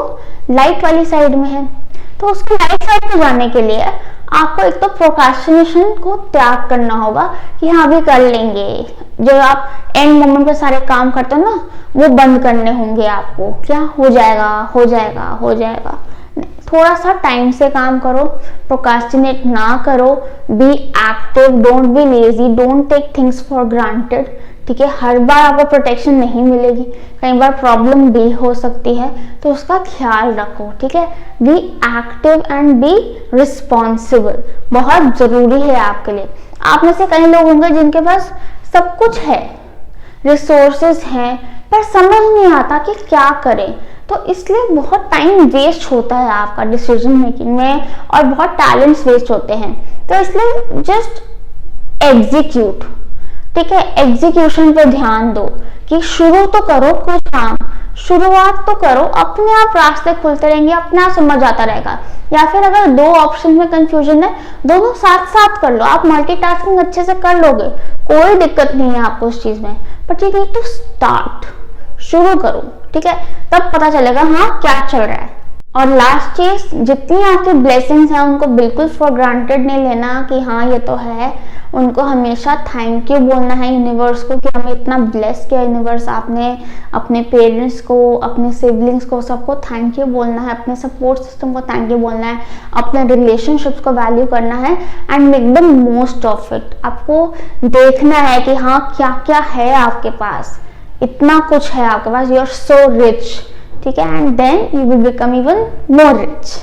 लाइट वाली साइड में है। तो उसकी लाइट साइड में जाने के लिए आपको एक तो प्रोक्रास्टिनेशन को त्याग करना होगा कि हाँ अभी कर लेंगे, जो आप एंड मोमेंट पे सारे काम करते हो ना वो बंद करने होंगे आपको। क्या हो जाएगा हो जाएगा हो जाएगा, थोड़ा सा टाइम से काम करो, प्रोक्रास्टिनेट ना करो, be active, don't be lazy, don't take things for granted. ठीक है, हर बार आपको प्रोटेक्शन नहीं मिलेगी, कई बार प्रॉब्लम भी हो सकती है, तो उसका ख्याल रखो। ठीक है, be active and be responsible, बहुत जरूरी है आपके लिए। आप में से कई लोग होंगे जिनके पास सब कुछ है, रिसोर्सेज हैं, पर समझ नहीं आता कि क्या करें, तो इसलिए बहुत टाइम वेस्ट होता है आपका डिसीजन मेकिंग में और बहुत टैलेंट्स वेस्ट होते हैं। तो इसलिए जस्ट एग्जीक्यूट। ठीक है, एग्जीक्यूशन पे ध्यान दो कि शुरू तो करो कुछ काम, शुरुआत तो करो, अपने आप रास्ते खुलते रहेंगे, अपने आप समझ आता रहेगा। या फिर अगर दो ऑप्शन में कंफ्यूजन है, दोनों साथ साथ कर लो, आप मल्टीटास्किंग अच्छे से कर लोगे, कोई दिक्कत नहीं है आपको उस चीज में, but you need to start, शुरू करो। ठीक है, तब पता चलेगा हाँ क्या चल रहा है। और लास्ट चीज, जितनी आपकी ब्लेसिंग्स हैं उनको बिल्कुल फॉर ग्रांटेड नहीं लेना कि हाँ ये तो है, उनको हमेशा थैंक यू बोलना है यूनिवर्स को कि हमें इतना ब्लेस किया यूनिवर्स, आपने अपने पेरेंट्स को, अपने सिबलिंग्स को, सबको थैंक यू बोलना है, अपने सपोर्ट सिस्टम को थैंक यू बोलना है, अपने रिलेशनशिप्स को वैल्यू करना है and make the most of it. आपको देखना है कि हाँ क्या क्या है आपके पास, इतना कुछ है आपके पास, यू आर सो रिच। ठीक है, and then you will become even more rich.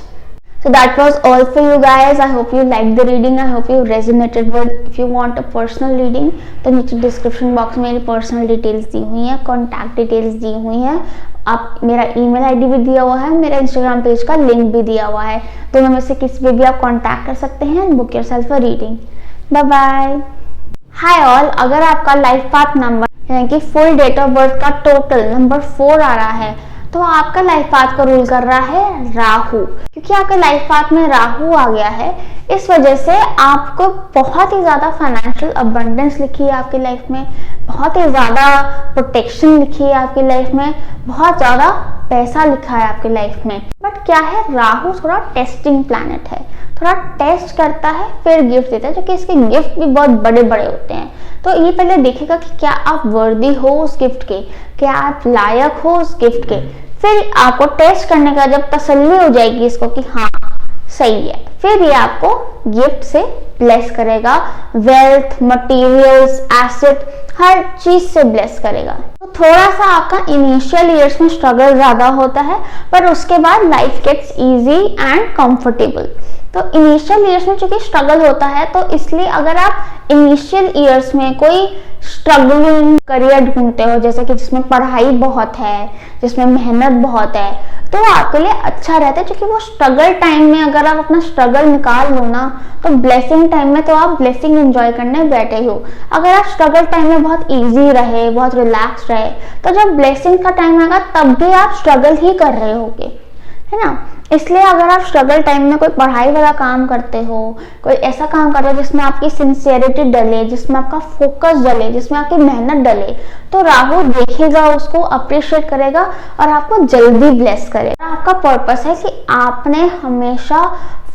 So that was all for you guys. I hope you liked the reading. I hope you resonated with. If you want a personal reading, तो नीचे description box में मेरी personal details दी हुई हैं, contact details दी हुई हैं, आप मेरा ईमेल आईडी भी दिया हुआ है, मेरा इंस्टाग्राम पेज का लिंक भी दिया हुआ है, दोनों में से किसी पे भी आप कॉन्टैक्ट कर सकते हैं and book yourself a reading. Bye bye. Hi all, अगर आपका लाइफ पाथ नंबर यानी कि फुल डेट ऑफ बर्थ का टोटल नंबर 4 आ रहा है, तो आपका लाइफ पाथ को रूल कर रहा है राहु। क्योंकि आपके लाइफ पाथ में राहु आ गया है, इस वजह से आपको बहुत ही ज्यादा फाइनेंशियल अबंडेंस लिखी है आपकी लाइफ में, बहुत ही ज्यादा प्रोटेक्शन लिखी है आपकी लाइफ में, बहुत ज्यादा पैसा लिखा है आपकी लाइफ में। बट क्या है, राहु थोड़ा टेस्टिंग प्लैनेट है, थोड़ा टेस्ट करता है फिर गिफ्ट देता है, जो कि इसके गिफ्ट भी बहुत बड़े बड़े होते हैं। तो ये पहले देखेगा कि क्या आप वर्दी हो उस गिफ्ट के, क्या आप लायक हो उस गिफ्ट के, फिर आपको टेस्ट करने का जब तसल्ली हो जाएगी इसको कि हाँ सही है, फिर ये आपको गिफ्ट से ब्लेस करेगा, वेल्थ, मटेरियल्स, एसेट, हर चीज से ब्लेस करेगा। तो थोड़ा सा आपका इनिशियल ईयर्स में स्ट्रगल ज्यादा होता है, पर उसके बाद life gets easy and comfortable. तो इनिशियल ईयर्स में चूंकि स्ट्रगल होता है, तो इसलिए अगर आप इनिशियल ईयर्स में कोई स्ट्रगलिंग करियर ढूंढते हो, जैसे कि जिसमें पढ़ाई बहुत है, जिसमें मेहनत बहुत है, तो आपके लिए अच्छा रहता है। क्योंकि वो स्ट्रगल टाइम में अगर आप अपना स्ट्रगल निकाल लो ना, तो ब्लेसिंग टाइम में तो आप ब्लेसिंग एंजॉय करने बैठे हो। अगर आप स्ट्रगल टाइम में बहुत इजी रहे, बहुत रिलैक्स रहे, तो जब ब्लेसिंग का टाइम आएगा तब भी आप स्ट्रगल ही कर रहे होगे, है ना। इसलिए अगर आप स्ट्रगल टाइम में कोई पढ़ाई वाला काम करते हो, कोई ऐसा काम कर रहे हो जिसमें आपकी सिंसियरिटी डले, जिसमें आपका फोकस डले, जिसमें आपकी मेहनत डले, तो राहु देखेगा, उसको अप्रिशिएट करेगा और आपको जल्दी ब्लेस करेगा। आपका पर्पस है कि आपने हमेशा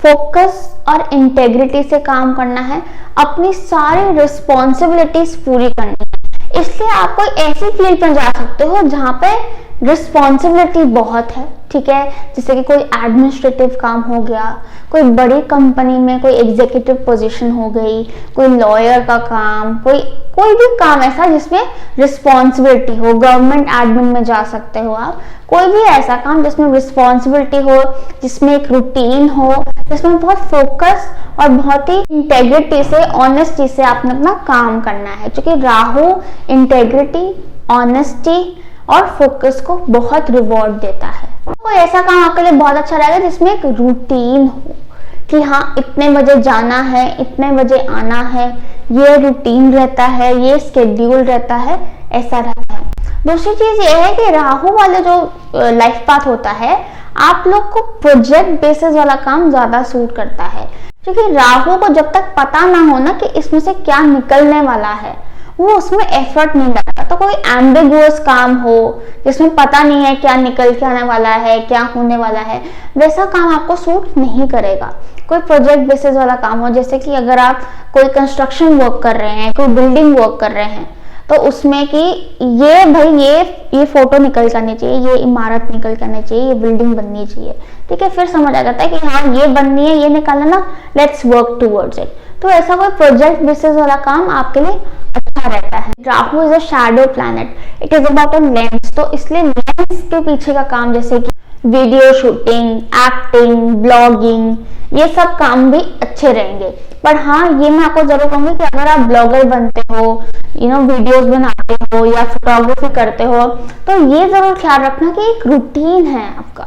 फोकस और इंटेग्रिटी से काम करना है, अपनी सारी रिस्पॉन्सिबिलिटीज पूरी करनी है। इसलिए आप कोई ऐसी फील्ड पर जा सकते हो जहाँ पे रिस्पॉन्सिबिलिटी बहुत है, ठीक है, जैसे कि कोई एडमिनिस्ट्रेटिव काम हो गया, कोई बड़ी कंपनी में कोई एग्जीक्यूटिव पोजीशन हो गई, कोई लॉयर का काम, कोई भी काम ऐसा जिसमें रिस्पॉन्सिबिलिटी हो, गवर्नमेंट एडमिन में जा सकते हो आप। कोई भी ऐसा काम जिसमें रिस्पॉन्सिबिलिटी हो, जिसमें एक रूटीन हो, जिसमें बहुत फोकस और बहुत ही इंटेग्रिटी से, ऑनेस्टी से आपने अपना काम करना है। क्योंकि राहु इंटेग्रिटी, ऑनेस्टी और फोकस को बहुत रिवॉर्ड देता है। कोई ऐसा काम आपके लिए बहुत अच्छा रहेगा जिसमें एक रूटीन हो कि हाँ इतने बजे जाना है, इतने बजे आना है, ये रूटीन रहता है, ये स्केड्यूल रहता है, ऐसा रहता है। दूसरी चीज ये है कि राहु वाले जो लाइफ पाथ होता है, आप लोग को प्रोजेक्ट बेसिस वाला काम ज्यादा सूट करता है। क्योंकि राहु को जब तक पता ना हो ना कि इसमें से क्या निकलने वाला है, वो उसमें एफर्ट नहीं लगाता। तो कोई एम्बिगुअस काम हो जिसमें पता नहीं है क्या निकल के आने वाला है, क्या होने वाला है, वैसा काम आपको सूट नहीं करेगा। कोई प्रोजेक्ट बेसिस वाला काम हो, जैसे कि अगर आप कोई कंस्ट्रक्शन वर्क कर रहे हैं, कोई बिल्डिंग वर्क कर रहे हैं, तो उसमें कि ये भाई ये फोटो निकल के आनी चाहिए, ये इमारत निकल के आनी चाहिए, ये बिल्डिंग बननी चाहिए, ठीक है, फिर समझ आ जाता है कि हाँ ये बननी है, ये निकालना ना, लेट्स वर्क टूवर्ड्स इट। तो ऐसा कोई प्रोजेक्ट बेसिस वाला काम आपके लिए अच्छा रहता है। Rahu is a shadow planet, it is about a lens, तो इसलिए लेंस के पीछे का काम जैसे कि वीडियो शूटिंग, एक्टिंग, ब्लॉगिंग, ये सब काम भी अच्छे रहेंगे। पर हाँ, ये मैं आपको जरूर कहूंगी कि अगर आप ब्लॉगर बनते हो, वीडियोस बनाते हो या फोटोग्राफी करते हो, तो ये जरूर ख्याल रखना कि एक रूटीन है आपका,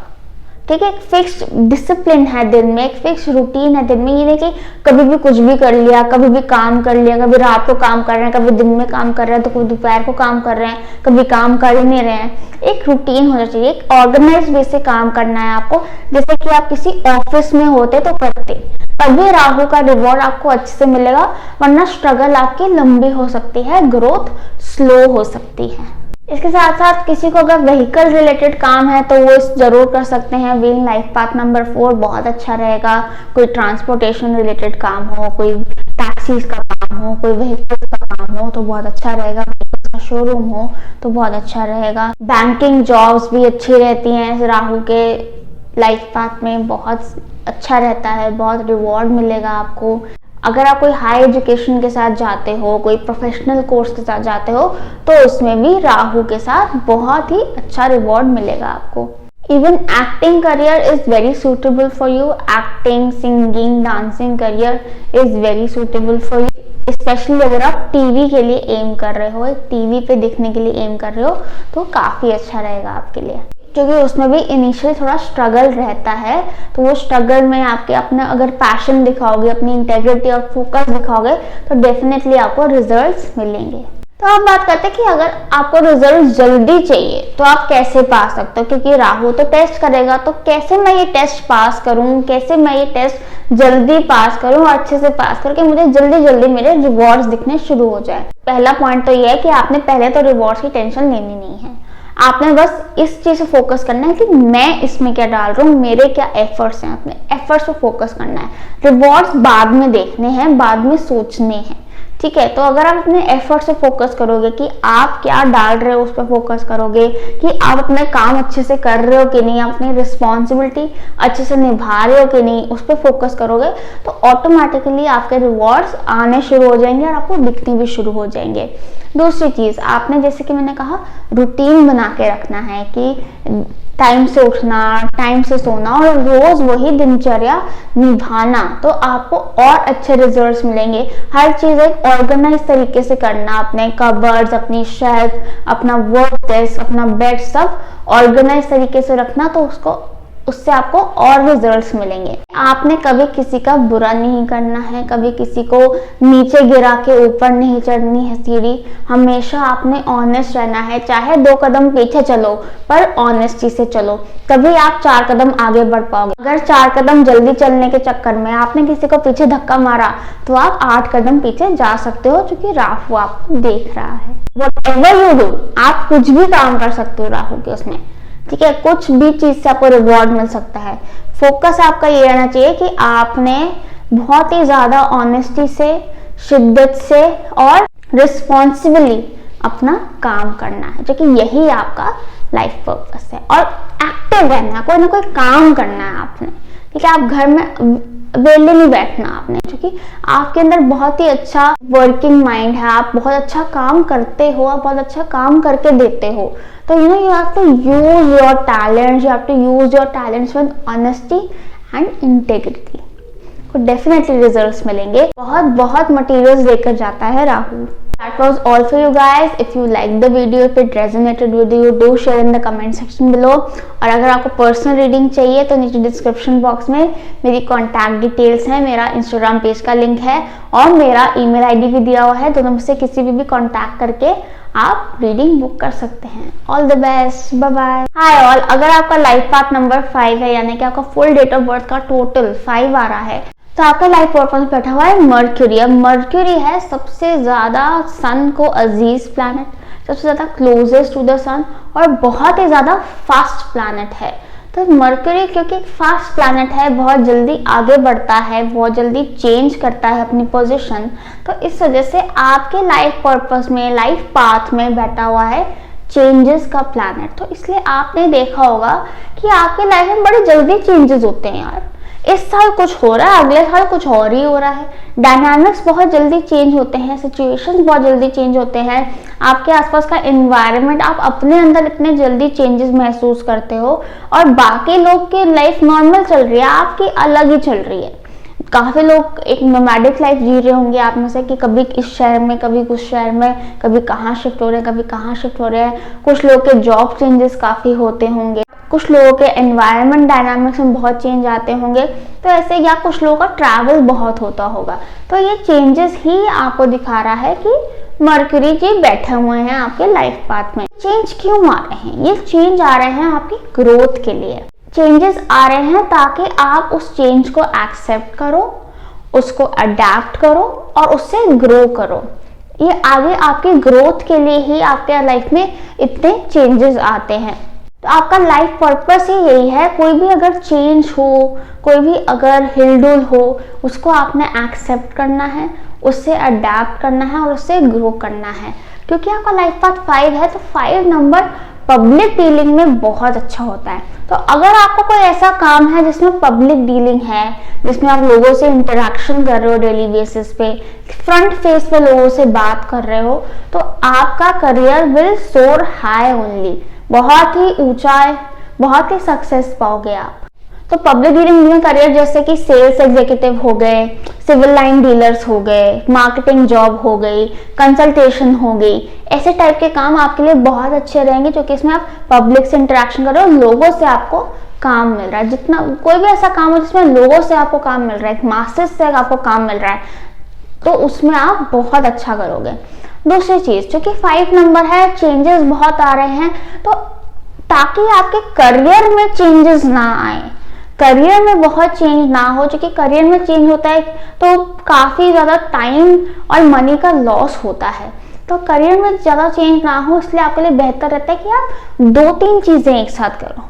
ठीक है, एक फिक्स डिसिप्लिन है दिन में, एक फिक्स रूटीन है दिन में। ये नहीं कि कभी भी कुछ भी कर लिया, कभी भी काम कर लिया, कभी रात को काम कर रहे हैं, कभी दिन में काम कर रहे हैं, तो कभी दोपहर को काम कर रहे हैं, कभी काम कर ही नहीं रहे हैं। एक रूटीन होना चाहिए, एक ऑर्गेनाइज वे से काम करना है आपको, जैसे कि आप किसी ऑफिस में होते तो करते, तभी राहु का रिवॉर्ड आपको अच्छे से मिलेगा, वरना स्ट्रगल आपकी लंबी हो सकती है, ग्रोथ स्लो हो सकती है। इसके साथ साथ किसी को अगर व्हीकल रिलेटेड काम है तो वो जरूर कर सकते हैं। व्हील लाइफ पाथ नंबर 4 बहुत अच्छा रहेगा। कोई ट्रांसपोर्टेशन रिलेटेड काम हो, कोई टैक्सीज का काम हो, कोई व्हीकल का काम हो तो बहुत अच्छा रहेगा। शोरूम हो तो बहुत अच्छा रहेगा। बैंकिंग जॉब्स भी अच्छी रहती हैं, राहु के लाइफ पाथ में बहुत अच्छा रहता है, बहुत रिवॉर्ड मिलेगा आपको। अगर आप कोई हाई एजुकेशन के साथ जाते हो, कोई प्रोफेशनल कोर्स के साथ जाते हो, तो उसमें भी राहु के साथ बहुत ही अच्छा रिवॉर्ड मिलेगा आपको। Even acting career is very suitable for you. Acting, singing, dancing career is very suitable for you, specially अगर आप टीवी के लिए एम कर रहे हो, टीवी पे दिखने के लिए एम कर रहे हो, तो काफी अच्छा रहेगा आपके लिए, क्योंकि उसमें भी इनिशियली थोड़ा स्ट्रगल रहता है। तो वो स्ट्रगल में आपके अपने अगर पैशन दिखाओगे, अपनी इंटेग्रिटी और फोकस दिखाओगे, तो डेफिनेटली आपको रिजल्ट्स मिलेंगे। तो अब बात करते हैं कि अगर आपको रिजल्ट जल्दी चाहिए तो आप कैसे पा सकते हो, क्योंकि राहु तो टेस्ट करेगा। तो कैसे मैं ये टेस्ट पास करूं, कैसे मैं ये टेस्ट जल्दी पास करूं और अच्छे से पास करके मुझे जल्दी जल्दी मेरे रिवॉर्ड्स दिखने शुरू हो जाए। पहला पॉइंट तो ये है कि आपने पहले तो रिवॉर्ड्स की टेंशन लेनी नहीं है। आपने बस इस चीज से फोकस करना है कि मैं इसमें क्या डाल रहा हूँ, मेरे क्या एफर्ट्स हैं, अपने एफर्ट्स पे फोकस करना है। रिवॉर्ड्स बाद में देखने हैं, बाद में सोचने हैं, ठीक है। तो अगर आप अपने एफर्ट से फोकस करोगे कि आप क्या डाल रहे हो, उस पर फोकस करोगे कि आप अपने काम अच्छे से कर रहे हो कि नहीं, आप अपनी रिस्पॉन्सिबिलिटी अच्छे से निभा रहे हो कि नहीं, उस पर फोकस करोगे, तो ऑटोमेटिकली आपके रिवॉर्ड्स आने शुरू हो जाएंगे और आपको दिखने भी शुरू हो जाएंगे। दूसरी चीज, आपने जैसे कि मैंने कहा रूटीन बना के रखना है कि टाइम से उठना, टाइम से सोना और रोज वही दिनचर्या निभाना, तो आपको और अच्छे रिजल्ट्स मिलेंगे। हर चीज एक ऑर्गेनाइज तरीके से करना, अपने कबर्ड्स, अपनी शेल्फ, अपना वर्क डेस्क, अपना बेड, सब ऑर्गेनाइज तरीके से रखना, तो उससे आपको और रिजल्ट्स मिलेंगे। आपने कभी किसी का बुरा नहीं करना है, कभी किसी को नीचे गिरा के ऊपर नहीं चढ़नी है सीढ़ी। हमेशा आपने ऑनेस्ट रहना है, चाहे 2 कदम पीछे चलो पर ऑनेस्टी से चलो, तभी आप 4 कदम आगे बढ़ पाओगे। अगर 4 कदम जल्दी चलने के चक्कर में आपने किसी को पीछे धक्का मारा तो आप 8 कदम पीछे जा सकते हो, क्योंकि राहु आपको देख रहा है। व्हाटएवर यू डू, आप कुछ भी काम कर सकते हो राहु के उसमें, ठीक है। कुछ भी चीज से आपको रिवॉर्ड मिल सकता है। फोकस आपका ये रहना चाहिए कि आपने बहुत ही ज्यादा ऑनेस्टी से, शिद्दत से और रिस्पॉन्सिबली अपना काम करना है, जो कि यही आपका लाइफ पर्पस है। और एक्टिव रहना है, कोई ना कोई काम करना है आपने, ठीक है। आप घर में वेले नहीं बैठना आपने, क्योंकि आपके अंदर बहुत ही अच्छा वर्किंग माइंड है, आप बहुत अच्छा काम करते हो, आप बहुत अच्छा काम करके देते हो। तो you have to use your talents, you have to use your talents with honesty and integrity, तो डेफिनेटली रिजल्ट्स मिलेंगे। बहुत बहुत मटेरियल्स देकर जाता है Rahu. That was all for you guys. If you liked the video, if it resonated with you, do share in the comment section below. और अगर आपको पर्सनल रीडिंग चाहिए तो नीचे डिस्क्रिप्शन बॉक्स में मेरी कॉन्टैक्ट डिटेल्स हैं, मेरा इंस्टाग्राम पेज का लिंक है और मेरा ईमेल आईडी भी दिया हुआ है, दोनों में से किसी भी कॉन्टैक्ट करके आप रीडिंग बुक कर सकते हैं। All the best, bye bye. Hi all, अगर आपका लाइफ पाथ नंबर 5 है, यानी कि आपका फुल डेट ऑफ बर्थ का टोटल 5 आ रहा है, तो आपका लाइफ पर्पस बैठा हुआ है मर्क्यूरी। अब मर्क्यूरी है सबसे ज्यादा सन को अजीज प्लैनेट, सबसे ज्यादा क्लोजेस्ट टू द सन और बहुत ही ज्यादा फास्ट प्लैनेट है। तो मर्क्यूरी क्योंकि फास्ट प्लैनेट है, बहुत जल्दी आगे बढ़ता है, बहुत जल्दी चेंज करता है अपनी पोजीशन, तो इस वजह से आपके लाइफ पर्पस में, लाइफ पाथ में बैठा हुआ है चेंजेस का प्लैनेट। तो इसलिए आपने देखा होगा कि आपके लाइफ में बड़े जल्दी चेंजेस होते हैं यार। इस साल कुछ हो रहा है, अगले साल कुछ और ही हो रहा है। डायनामिक्स बहुत जल्दी चेंज होते हैं, सिचुएशंस बहुत जल्दी चेंज होते हैं, आपके आसपास का एनवायरनमेंट, आप अपने अंदर इतने जल्दी चेंजेस महसूस करते हो और बाकी लोग की लाइफ नॉर्मल चल रही है, आपकी अलग ही चल रही है। काफी लोग एक नोमैडिक लाइफ जी रहे होंगे आप में से कि कभी इस शहर में, कभी उस शहर में, कभी कहाँ शिफ्ट हो रहे हैं, कभी कहाँ शिफ्ट हो रहे हैं। कुछ लोग के जॉब चेंजेस काफी होते होंगे, कुछ लोगों के एनवायरनमेंट डायनामिक्स में बहुत चेंज आते होंगे, तो ऐसे, या कुछ लोगों का ट्रैवल बहुत होता होगा। तो ये चेंजेस ही आपको दिखा रहा है कि मर्क्यूरी जी बैठे हुए हैं आपके लाइफ पाथ में। चेंज क्यों आ रहे हैं? ये चेंज आ रहे हैं आपकी ग्रोथ के लिए। चेंजेस आ रहे हैं ताकि आप उस चेंज को एक्सेप्ट करो, उसको अडेप्ट करो और उससे ग्रो करो। ये आगे आपकी ग्रोथ के लिए ही आपके लाइफ में इतने चेंजेस आते हैं। तो आपका लाइफ पर्पस ही यही है, कोई भी अगर चेंज हो, कोई भी अगर हिलडुल हो, उसको आपने एक्सेप्ट करना है, उससे अडेप्ट करना है और उससे ग्रो करना है। क्योंकि आपका लाइफ पाथ 5 है, तो 5 नंबर पब्लिक डीलिंग में बहुत अच्छा होता है। तो अगर आपको कोई ऐसा काम है जिसमें पब्लिक डीलिंग है, जिसमें आप लोगों से इंटरेक्शन कर रहे हो डेली बेसिस पे, फ्रंट फेस पे लोगों से बात कर रहे हो, तो आपका करियर विल सोर हाई ओनली, बहुत ही ऊंचाई, बहुत ही सक्सेस पाओगे आप। तो पब्लिक डीलिंग में करियर जैसे कि सेल्स एग्जीक्यूटिव हो गए, सिविल लाइन डीलर्स हो गए, मार्केटिंग जॉब हो गई, कंसल्टेशन हो गई, ऐसे टाइप के काम आपके लिए बहुत अच्छे रहेंगे, क्योंकि इसमें आप पब्लिक से इंटरेक्शन कर रहे हो, लोगों से आपको काम मिल रहा है। जितना कोई भी ऐसा काम हो जिसमें लोगों से आपको काम मिल रहा है, मासेस से आपको काम मिल रहा है, तो उसमें आप बहुत अच्छा करोगे। दूसरी चीज, क्योंकि 5 नंबर है, चेंजेस बहुत आ रहे हैं, तो ताकि आपके करियर में चेंजेस ना आए, करियर में बहुत चेंज ना हो, क्योंकि करियर में चेंज होता है तो काफी ज्यादा टाइम और मनी का लॉस होता है। तो करियर में ज्यादा चेंज ना हो, इसलिए आपके लिए बेहतर रहता है कि आप 2-3 चीजें एक साथ करो,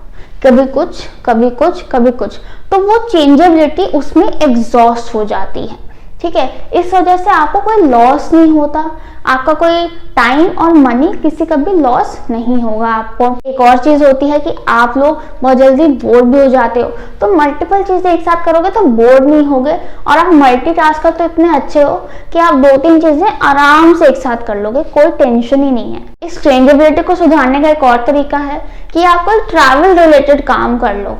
कभी कुछ कभी कुछ कभी कुछ, तो वो चेंजेबिलिटी उसमें एग्जॉस्ट हो जाती है। ठीक है, इस वजह से आपको कोई लॉस नहीं होता, आपका कोई टाइम और मनी किसी का भी लॉस नहीं होगा आपको। एक और चीज होती है कि आप लोग बहुत जल्दी बोर भी हो जाते हो, तो मल्टीपल चीजें एक साथ करोगे तो बोर नहीं होगे, और आप मल्टीटास्कर तो इतने अच्छे हो कि आप 2-3 चीजें आराम से एक साथ कर लोगे, कोई टेंशन ही नहीं है। इस चेंजेबिलिटी को सुधारने का एक और तरीका है कि आप कोई ट्रैवल रिलेटेड काम कर लो,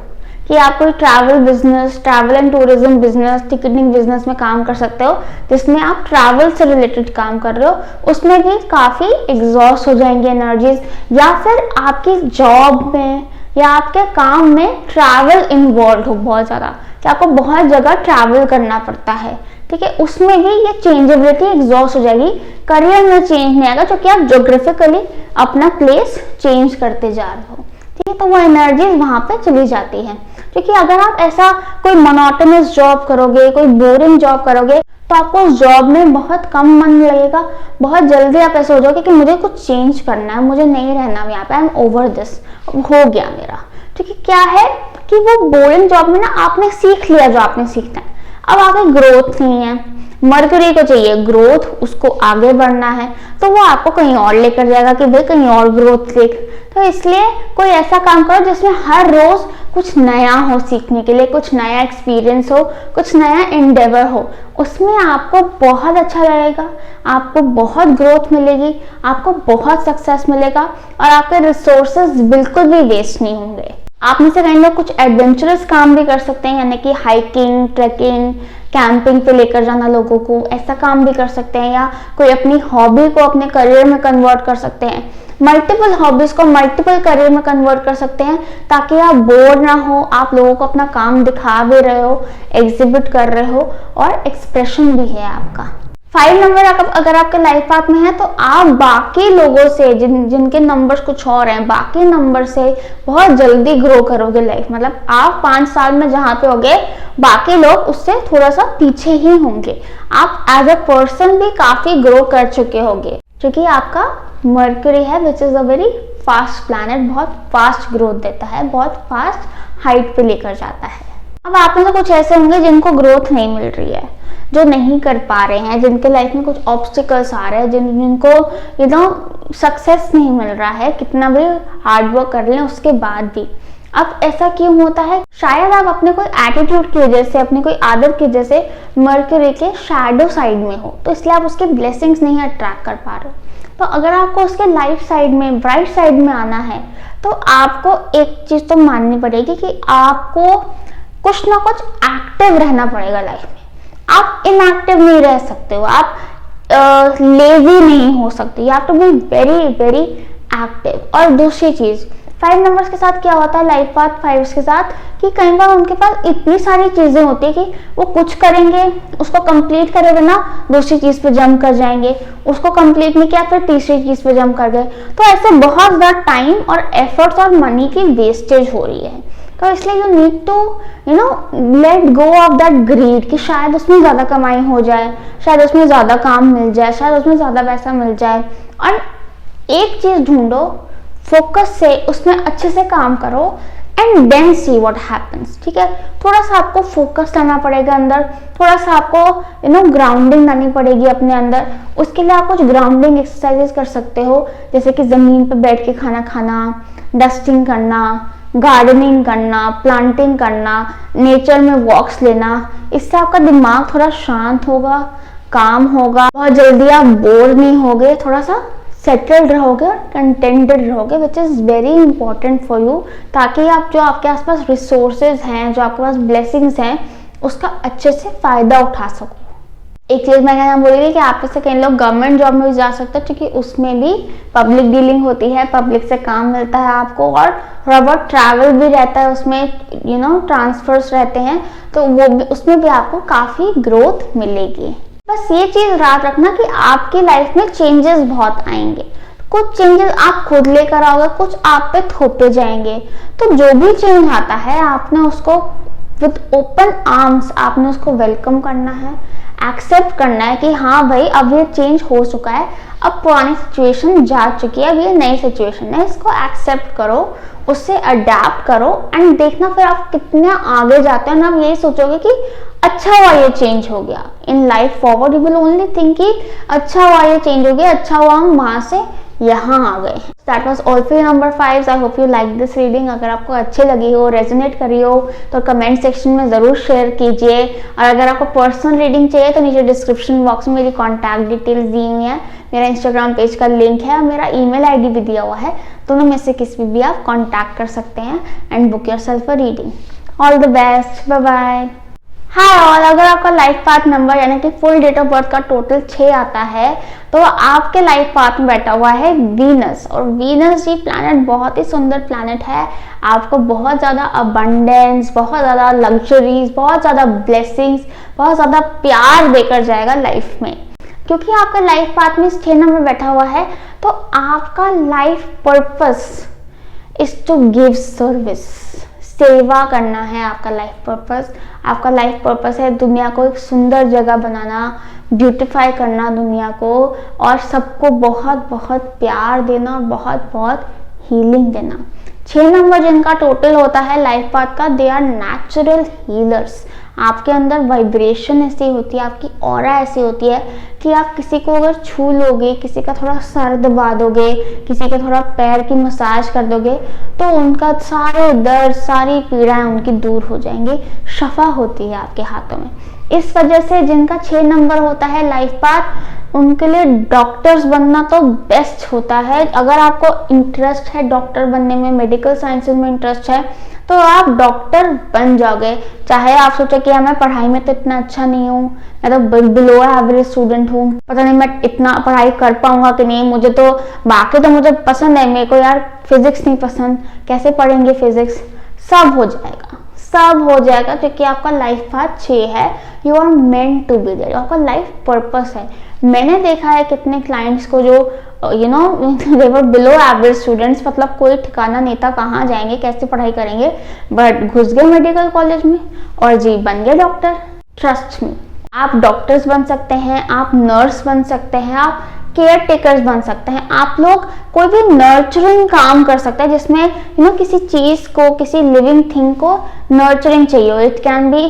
कि आप कोई travel business, travel and tourism business, ticketing business में काम कर सकते हो, जिसमें आप ट्रैवल से रिलेटेड काम कर रहे हो। उसमें भी काफी एग्जॉस्ट हो जाएंगे एनर्जीज, या फिर आपकी जॉब में या आपके काम में ट्रैवल इन्वॉल्व हो बहुत ज्यादा, कि आपको बहुत जगह ट्रैवल करना पड़ता है। ठीक है, उसमें भी ये चेंजेबिलिटी एग्जॉस्ट हो जाएगी। करियर में चेंज नहीं आएगा, क्योंकि आप ज्योग्राफिकली अपना प्लेस चेंज करते जा रहे हो। ठीक है, तो वो एनर्जीज वहां पे चली जाती है। क्योंकि अगर आप ऐसा कोई मोनोटोनस जॉब करोगे, कोई बोरिंग जॉब करोगे, तो आपको उस जॉब में बहुत कम मन लगेगा, बहुत जल्दी आप ऐसे हो जाओगे कि मुझे कुछ चेंज करना है, मुझे नहीं रहना यहाँ पे, आई एम ओवर दिस, हो गया मेरा। ठीक है, क्या है कि वो बोरिंग जॉब में ना आपने सीख लिया जो आपने सीखना है, अब आगे ग्रोथ नहीं है। मर्क्यूरी को चाहिए ग्रोथ, उसको आगे बढ़ना है, तो वो आपको कहीं और लेकर जाएगा कि भाई कहीं और ग्रोथ देख। तो इसलिए कोई ऐसा काम करो जिसमें हर रोज कुछ नया हो सीखने के लिए, कुछ नया एक्सपीरियंस हो, कुछ नया एंडेवर हो, उसमें आपको बहुत अच्छा लगेगा, आपको बहुत ग्रोथ मिलेगी, आपको बहुत सक्सेस मिलेगा और आपके रिसोर्सेज बिल्कुल भी वेस्ट नहीं होंगे। आप में से कई लोग कुछ एडवेंचरस काम भी कर सकते हैं, यानी कि हाइकिंग, ट्रैकिंग, कैंपिंग पे लेकर जाना लोगों को, ऐसा काम भी कर सकते हैं, या कोई अपनी हॉबी को अपने करियर में कन्वर्ट कर सकते हैं। मल्टीपल हॉबीज को मल्टीपल करियर में कन्वर्ट कर सकते हैं, ताकि आप बोर ना हो, आप लोगों को अपना काम दिखा भी रहे हो, एग्जिबिट कर रहे हो और एक्सप्रेशन भी है आपका। 5 नंबर अगर आपके लाइफ पाथ में है तो आप बाकी लोगों से जिनके नंबर्स कुछ और हैं, बाकी नंबर से बहुत जल्दी ग्रो करोगे लाइफ। मतलब आप 5 साल में जहाँ पे होगे, बाकी लोग उससे थोड़ा सा पीछे ही होंगे। आप एज अ पर्सन भी काफी ग्रो कर चुके होंगे, क्योंकि आपका मर्क्यूरी है which is a very fast planet, बहुत फास्ट ग्रोथ देता है, बहुत फास्ट हाइट पे लेकर जाता है। अब आप में से कुछ ऐसे होंगे जिनको ग्रोथ नहीं मिल रही है, जो नहीं कर पा रहे हैं, जिनके लाइफ में कुछ ऑब्स्टिकल्स आ रहे हैं, जिनको सक्सेस नहीं मिल रहा है, कितना भी हार्ड वर्क कर लें उसके बाद भी। अब ऐसा क्यों होता है? शायद आप अपने कोई एटीट्यूड की वजह से, अपनी कोई आदत की वजह से मर्क्यूरी के शैडो साइड में हो, तो इसलिए आप उसके ब्लेसिंग्स नहीं अट्रैक्ट कर पा रहे हो। तो अगर आपको उसके लाइट साइड में, ब्राइट साइड में आना है, तो आपको एक चीज तो माननी पड़ेगी कि आपको कुछ ना कुछ एक्टिव रहना पड़ेगा लाइफ में। आप इनएक्टिव नहीं रह सकते हो, आप लेजी नहीं हो सकते, you have to be very very active. और दूसरी चीज 5 नंबर्स के साथ क्या होता है लाइफ पाथ 5 के साथ, कि कई बार उनके पास इतनी सारी चीजें होती है कि वो कुछ करेंगे, उसको कंप्लीट करे बिना दूसरी चीज पे जंप कर जाएंगे, उसको कंप्लीट नहीं किया फिर तीसरी चीज पे जंप कर गए। तो ऐसे बहुत ज्यादा टाइम और एफर्ट्स और मनी की वेस्टेज हो रही है। तो इसलिए you need to let go of that greed, कि शायद उसमें ज्यादा कमाई हो जाए, शायद उसमें ज्यादा काम मिल जाए, शायद उसमें ज्यादा पैसा मिल जाए। और एक चीज ढूंढो, फोकस से उसमें अच्छे से काम करो and then see what happens. ठीक है, थोड़ा सा आपको फोकस लाना पड़ेगा अंदर, थोड़ा सा आपको ग्राउंडिंग लानी पड़ेगी अपने अंदर। उसके लिए आप कुछ ग्राउंडिंग एक्सरसाइजेस कर सकते हो, जैसे कि जमीन पर बैठ के खाना खाना, डस्टिंग करना, गार्डनिंग करना, प्लांटिंग करना, नेचर में वॉक्स लेना। इससे आपका दिमाग थोड़ा शांत होगा, काम होगा, बहुत जल्दी आप बोर नहीं होगे, थोड़ा सा सेटल्ड रहोगे और कंटेंटेड रहोगे, which is very important for you, ताकि आप जो आपके आसपास रिसोर्सेज हैं, जो आपके पास ब्लेसिंग्स हैं, उसका अच्छे से फायदा उठा सको। एक चीज मैं कहना बोलूँगी कि आप में से कई लोग गवर्नमेंट जॉब में भी जा सकते हैं, क्योंकि उसमें भी पब्लिक डीलिंग होती है, पब्लिक से काम मिलता है आपको, और थोड़ा बहुत ट्रैवल भी रहता है उसमें, ट्रांसफर्स रहते हैं, तो वो भी, उसमें भी आपको काफ़ी ग्रोथ मिलेगी। बस ये चीज़ याद रखना कि आपकी लाइफ में चेंजेस बहुत आएंगे, कुछ चेंजेस आप खुद लेकर आओगे, कुछ आप पे थोपे जाएंगे। तो जो भी चेंज आता है आपने उसको विद ओपन आर्म्स आपने उसको वेलकम करना है, एक्सेप्ट करना है कि हाँ भाई अब ये चेंज हो चुका है, अब पुरानी सिचुएशन जा चुकी है, अब ये नई सिचुएशन है, इसको एक्सेप्ट करो, उससे अडेप्ट करो एंड देखना फिर आप कितने आगे जाते हो ना। आप यही सोचोगे कि अच्छा हुआ ये चेंज हो गया। In life forward you will only think कि अच्छा हुआ ये चेंज हो गया, अच्छा हुआ हम वहां से यहाँ आ गए। That was all for number 5। I hope you like this reading. अगर आपको अच्छी लगी हो, रेजोनेट करी हो, तो कमेंट सेक्शन में ज़रूर शेयर कीजिए। और अगर आपको पर्सनल रीडिंग चाहिए तो नीचे डिस्क्रिप्शन बॉक्स में मेरी कॉन्टैक्ट डिटेल्स दी हुई है, मेरा इंस्टाग्राम पेज का लिंक है और मेरा ईमेल आईडी भी दिया हुआ है, दोनों में से किसी भी आप कॉन्टैक्ट कर सकते हैं and book yourself a reading. All the best, bye bye. Hi all, अगर आपका लाइफ पाथ नंबर यानी कि फुल डेट ऑफ बर्थ का टोटल 6 आता है तो आपके लाइफ पाथ में बैठा हुआ है वीनस। और वीनस जी प्लैनेट बहुत ही सुंदर प्लैनेट है, आपको बहुत ज़्यादा अबंडेंस, बहुत ज़्यादा लग्जरीज, बहुत ज़्यादा ब्लेसिंग्स, बहुत ज़्यादा प्यार देकर जाएगा लाइफ में। क्योंकि आपका लाइफ पाथ में 6 नंबर बैठा हुआ है तो आपका life purpose is to give service, सेवा करना है आपका लाइफ पर्पस। आपका लाइफ पर्पस है दुनिया को एक सुंदर जगह बनाना, ब्यूटीफाई करना दुनिया को, और सबको बहुत बहुत प्यार देना और बहुत बहुत हीलिंग देना। 6 नंबर जिनका टोटल होता है लाइफ पाथ का, दे आर नेचुरल हीलर्स। आपके अंदर वाइब्रेशन ऐसी होती है, आपकी ऑरा ऐसी होती है कि आप किसी को अगर छू लोगे, किसी का थोड़ा सर दबा दोगे, किसी का थोड़ा पैर की मसाज कर दोगे तो उनका सारे दर्द, सारी पीड़ाएं उनकी दूर हो जाएंगी, शफा होती है आपके हाथों में। इस वजह से जिनका 6 नंबर होता है लाइफ पाथ, उनके लिए डॉक्टर्स बनना तो बेस्ट होता है। अगर आपको इंटरेस्ट है डॉक्टर बनने में, मेडिकल साइंसेज में इंटरेस्ट है, तो आप डॉक्टर बन जाओगे। चाहे आप सोचे कि मैं पढ़ाई में तो इतना अच्छा नहीं हूँ, मैं तो बिलो एवरेज स्टूडेंट हूँ, पता नहीं मैं इतना पढ़ाई कर पाऊंगा कि नहीं, मुझे तो बाकी तो मुझे पसंद है, मेरे को यार फिजिक्स नहीं पसंद, कैसे पढ़ेंगे फिजिक्स, सब हो जाएगा, सब हो जाएगा, क्योंकि आपका लाइफ पाथ 6 है। You are meant to be there, आपका लाइफ पर्पस है। मैंने देखा है कितने क्लाइंट्स को जो they were below average students, मतलब कोई ठिकाना नहीं था कहाँ जाएंगे कैसे पढ़ाई करेंगे, बट घुस गए मेडिकल कॉलेज में और जी बन गए डॉक्टर। ट्रस्ट मी, आप डॉक्टर्स बन सकते हैं, आप नर्स बन सकते हैं, आप केयर टेकर्स बन सकते हैं, आप लोग कोई भी नर्चरिंग काम कर सकते हैं जिसमें किसी चीज को, किसी लिविंग थिंग को नर्चरिंग चाहिए हो। इट कैन बी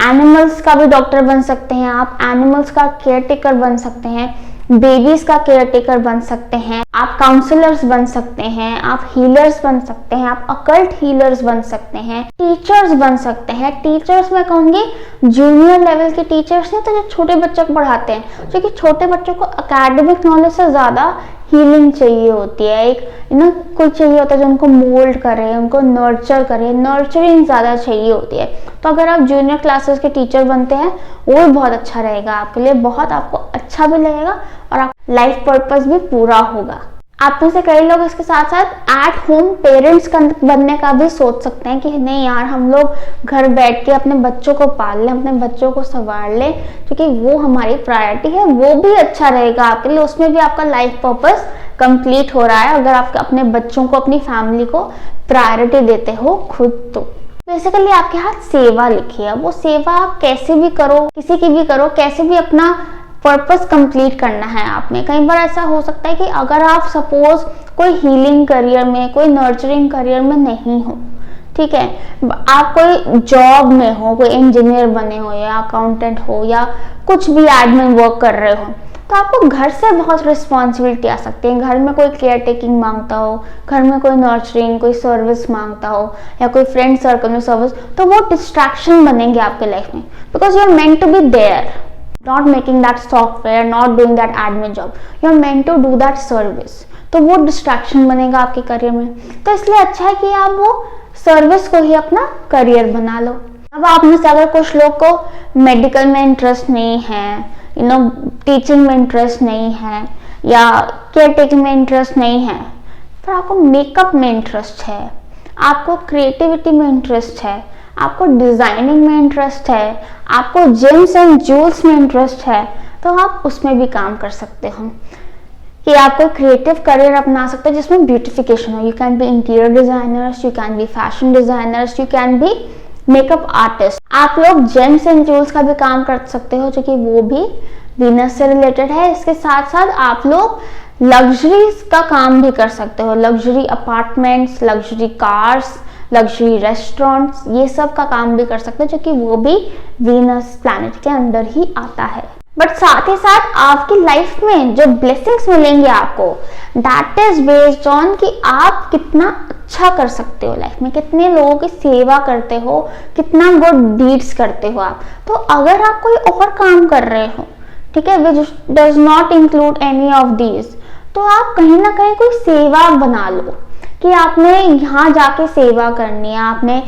एनिमल्स का भी डॉक्टर बन सकते हैं आप, एनिमल्स का केयर टेकर बन सकते हैं, बेबीज का केयर टेकर बन सकते हैं, आप काउंसलर्स बन सकते हैं, आप हीलर्स बन सकते हैं, आप अकल्ट हीलर्स बन सकते हैं, टीचर्स बन सकते हैं। टीचर्स मैं कहूँगी जूनियर लेवल के टीचर्स नहीं, तो जो छोटे बच्चों को पढ़ाते हैं, क्योंकि छोटे बच्चों को एकेडमिक नॉलेज से ज़्यादा हीलिंग चाहिए होती है। एक कुछ चाहिए होता है जो उनको मोल्ड करे, उनको नर्चर करे, नर्चरिंग ज़्यादा चाहिए होती है। तो अगर आप जूनियर क्लासेस के टीचर बनते हैं वो भी बहुत अच्छा रहेगा आपके लिए, बहुत आपको अच्छा भी लगेगा और आप लाइफ पर्पस भी पूरा होगा। आप में से कई लोग इसके साथ साथ एट होम पेरेंट्स बनने का भी सोच सकते हैं कि नहीं यार, हम लोग घर बैठ के अपने बच्चों को पाल लें, अपने बच्चों को संभाल लें, क्योंकि वो हमारी प्रायोरिटी है। वो भी अच्छा रहेगा आपके लिए, उसमें भी आपका लाइफ पर्पस कंप्लीट हो रहा है अगर आप अपने बच्चों को, अपनी फैमिली को प्रायोरिटी देते हो खुद। तो बेसिकली आपके हाथ सेवा लिखी है, वो सेवा आप कैसे भी करो, किसी की भी करो, कैसे भी अपना पर्पस कंप्लीट करना है आप में। कई बार ऐसा हो सकता है कि अगर आप सपोज कोई हीलिंग करियर में, कोई नर्चरिंग करियर में नहीं हो, ठीक है, आप कोई जॉब में हो, कोई इंजीनियर बने हो या अकाउंटेंट हो या कुछ भी एडमिन वर्क कर रहे हो, तो आपको घर से बहुत रिस्पॉन्सिबिलिटी आ सकती है। घर में कोई केयर टेकिंग मांगता हो, घर में कोई नर्चरिंग, कोई सर्विस मांगता हो या कोई फ्रेंड सर्कल में सर्विस, तो वो डिस्ट्रैक्शन बनेंगे आपके लाइफ में, because you are meant to be there, not making that software, not doing that admin job, you are meant to do that service। तो वो डिस्ट्रैक्शन बनेगा आपके करियर में, तो इसलिए अच्छा है कि आप वो सर्विस को ही अपना करियर बना लो। अब आप में से अगर कुछ लोग को मेडिकल में इंटरेस्ट नहीं है, टीचिंग में इंटरेस्ट नहीं है या केयर टेकिंग में इंटरेस्ट नहीं है, पर आपको मेकअप में इंटरेस्ट है, आपको क्रिएटिविटी में इंटरेस्ट है, आपको डिजाइनिंग में इंटरेस्ट है, आपको जेम्स एंड ज्वेल्स में इंटरेस्ट है, तो आप उसमें भी काम कर सकते हो कि आप कोई क्रिएटिव करियर अपना सकते हो जिसमें ब्यूटिफिकेशन हो। You can be interior designers, you can be fashion designers, you can be makeup artist. आप लोग जेम्स एंड ज्वेल्स का भी काम कर सकते हो, जो कि वो भी वीनस से रिलेटेड है। इसके साथ साथ आप लोग लग्जरीज का काम भी कर सकते हो, luxury apartments, luxury cars, luxury restaurants, ये सब का काम भी कर सकते हो, जो कि वो भी वीनस प्लैनेट के अंदर ही आता है। बट साथ ही साथ आपकी लाइफ में जो ब्लेसिंग्स मिलेंगे आपको, दैट इज बेस्ड ऑन कि आप कितना अच्छा कर सकते हो लाइफ में, कितने लोगों की सेवा करते हो, कितना गुड डीड्स करते हो आप। तो अगर आप कोई और काम कर रहे हो, ठीक है, which does not include any of these, तो आप कहीं ना कहीं कोई सेवा बना लो कि आपने यहाँ जाके सेवा करनी है, आपने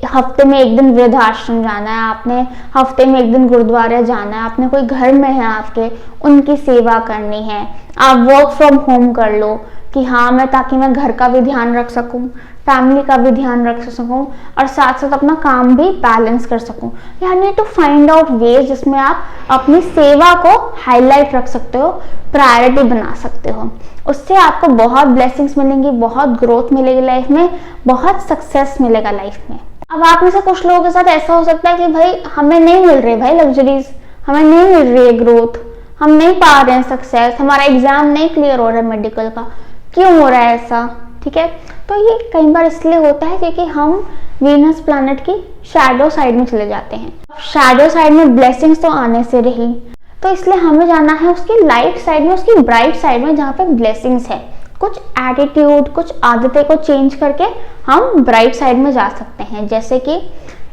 हफ्ते में एक दिन वृद्धाश्रम जाना है, आपने हफ्ते में एक दिन गुरुद्वारे जाना है, आपने कोई घर में है आपके, उनकी सेवा करनी है। आप वर्क फ्रॉम होम कर लो कि हाँ मैं, ताकि मैं घर का भी ध्यान रख सकूं, फैमिली का भी ध्यान रख सकूं और साथ साथ अपना काम भी बैलेंस कर सकूं। You need to find out ways जिसमें आप अपनी सेवा को हाईलाइट रख सकते हो, प्रायोरिटी बना सकते हो। उससे आपको बहुत ब्लेसिंग्स मिलेंगी, बहुत ग्रोथ मिलेगी लाइफ में, बहुत सक्सेस मिलेगा लाइफ में। अब आप में से कुछ लोगों के साथ ऐसा हो सकता है कि भाई हमें नहीं मिल रही भाई लग्जरीज, हमें नहीं मिल रही है ग्रोथ, हम नहीं पा रहे हैं सक्सेस, हमारा एग्जाम नहीं क्लियर हो रहा है मेडिकल का, क्यों हो रहा है ऐसा, ठीक है। तो ये कई बार इसलिए होता है क्योंकि हम वीनस प्लैनेट की शैडो साइड में चले जाते हैं। शैडो साइड में ब्लेसिंग्स तो आने से रही, तो इसलिए हमें जाना है उसकी लाइट साइड में, उसकी ब्राइट साइड में, जहाँ पे ब्लेसिंग्स है। कुछ एटीट्यूड, कुछ आदतें को चेंज करके हम ब्राइट साइड में जा सकते हैं। जैसे कि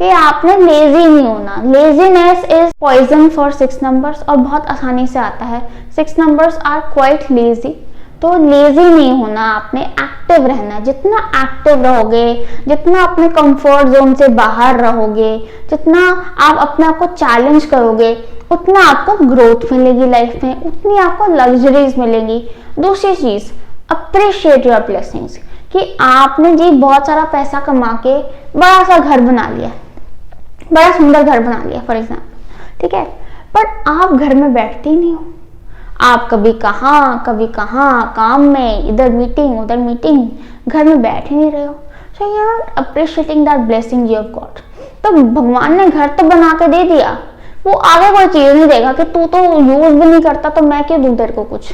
ये आपने लेजी नहीं होना, laziness is poison for 6 numbers, और बहुत आसानी से आता है। 6 नंबर्स आर क्वाइट लेजी, तो लेजी नहीं होना, आपने एक्टिव रहना। जितना एक्टिव रहोगे, जितना अपने कंफर्ट जोन से बाहर रहोगे, जितना आप अपने आप को चैलेंज करोगे, उतना आपको ग्रोथ मिलेगी लाइफ में, उतनी आपको लग्जरीज मिलेंगी। दूसरी चीज, अप्रिशिएट योर ब्लेसिंग्स, कि आपने जी बहुत सारा पैसा कमा के बड़ा सा घर बना लिया, बड़ा सुंदर घर बना लिया फॉर एग्जाम्पल, ठीक है, पर आप घर में बैठते ही नहीं हो, आप कभी कहाँ काम में, इधर मीटिंग उधर मीटिंग, घर में बैठ ही नहीं रहे हो। So you are not appreciating that blessing you have got. तो भगवान ने घर तो बना के दे दिया, वो आगे कोई चीज नहीं देगा कि तू तो यूज भी नहीं करता तो मैं क्यों दूं तेरे को कुछ,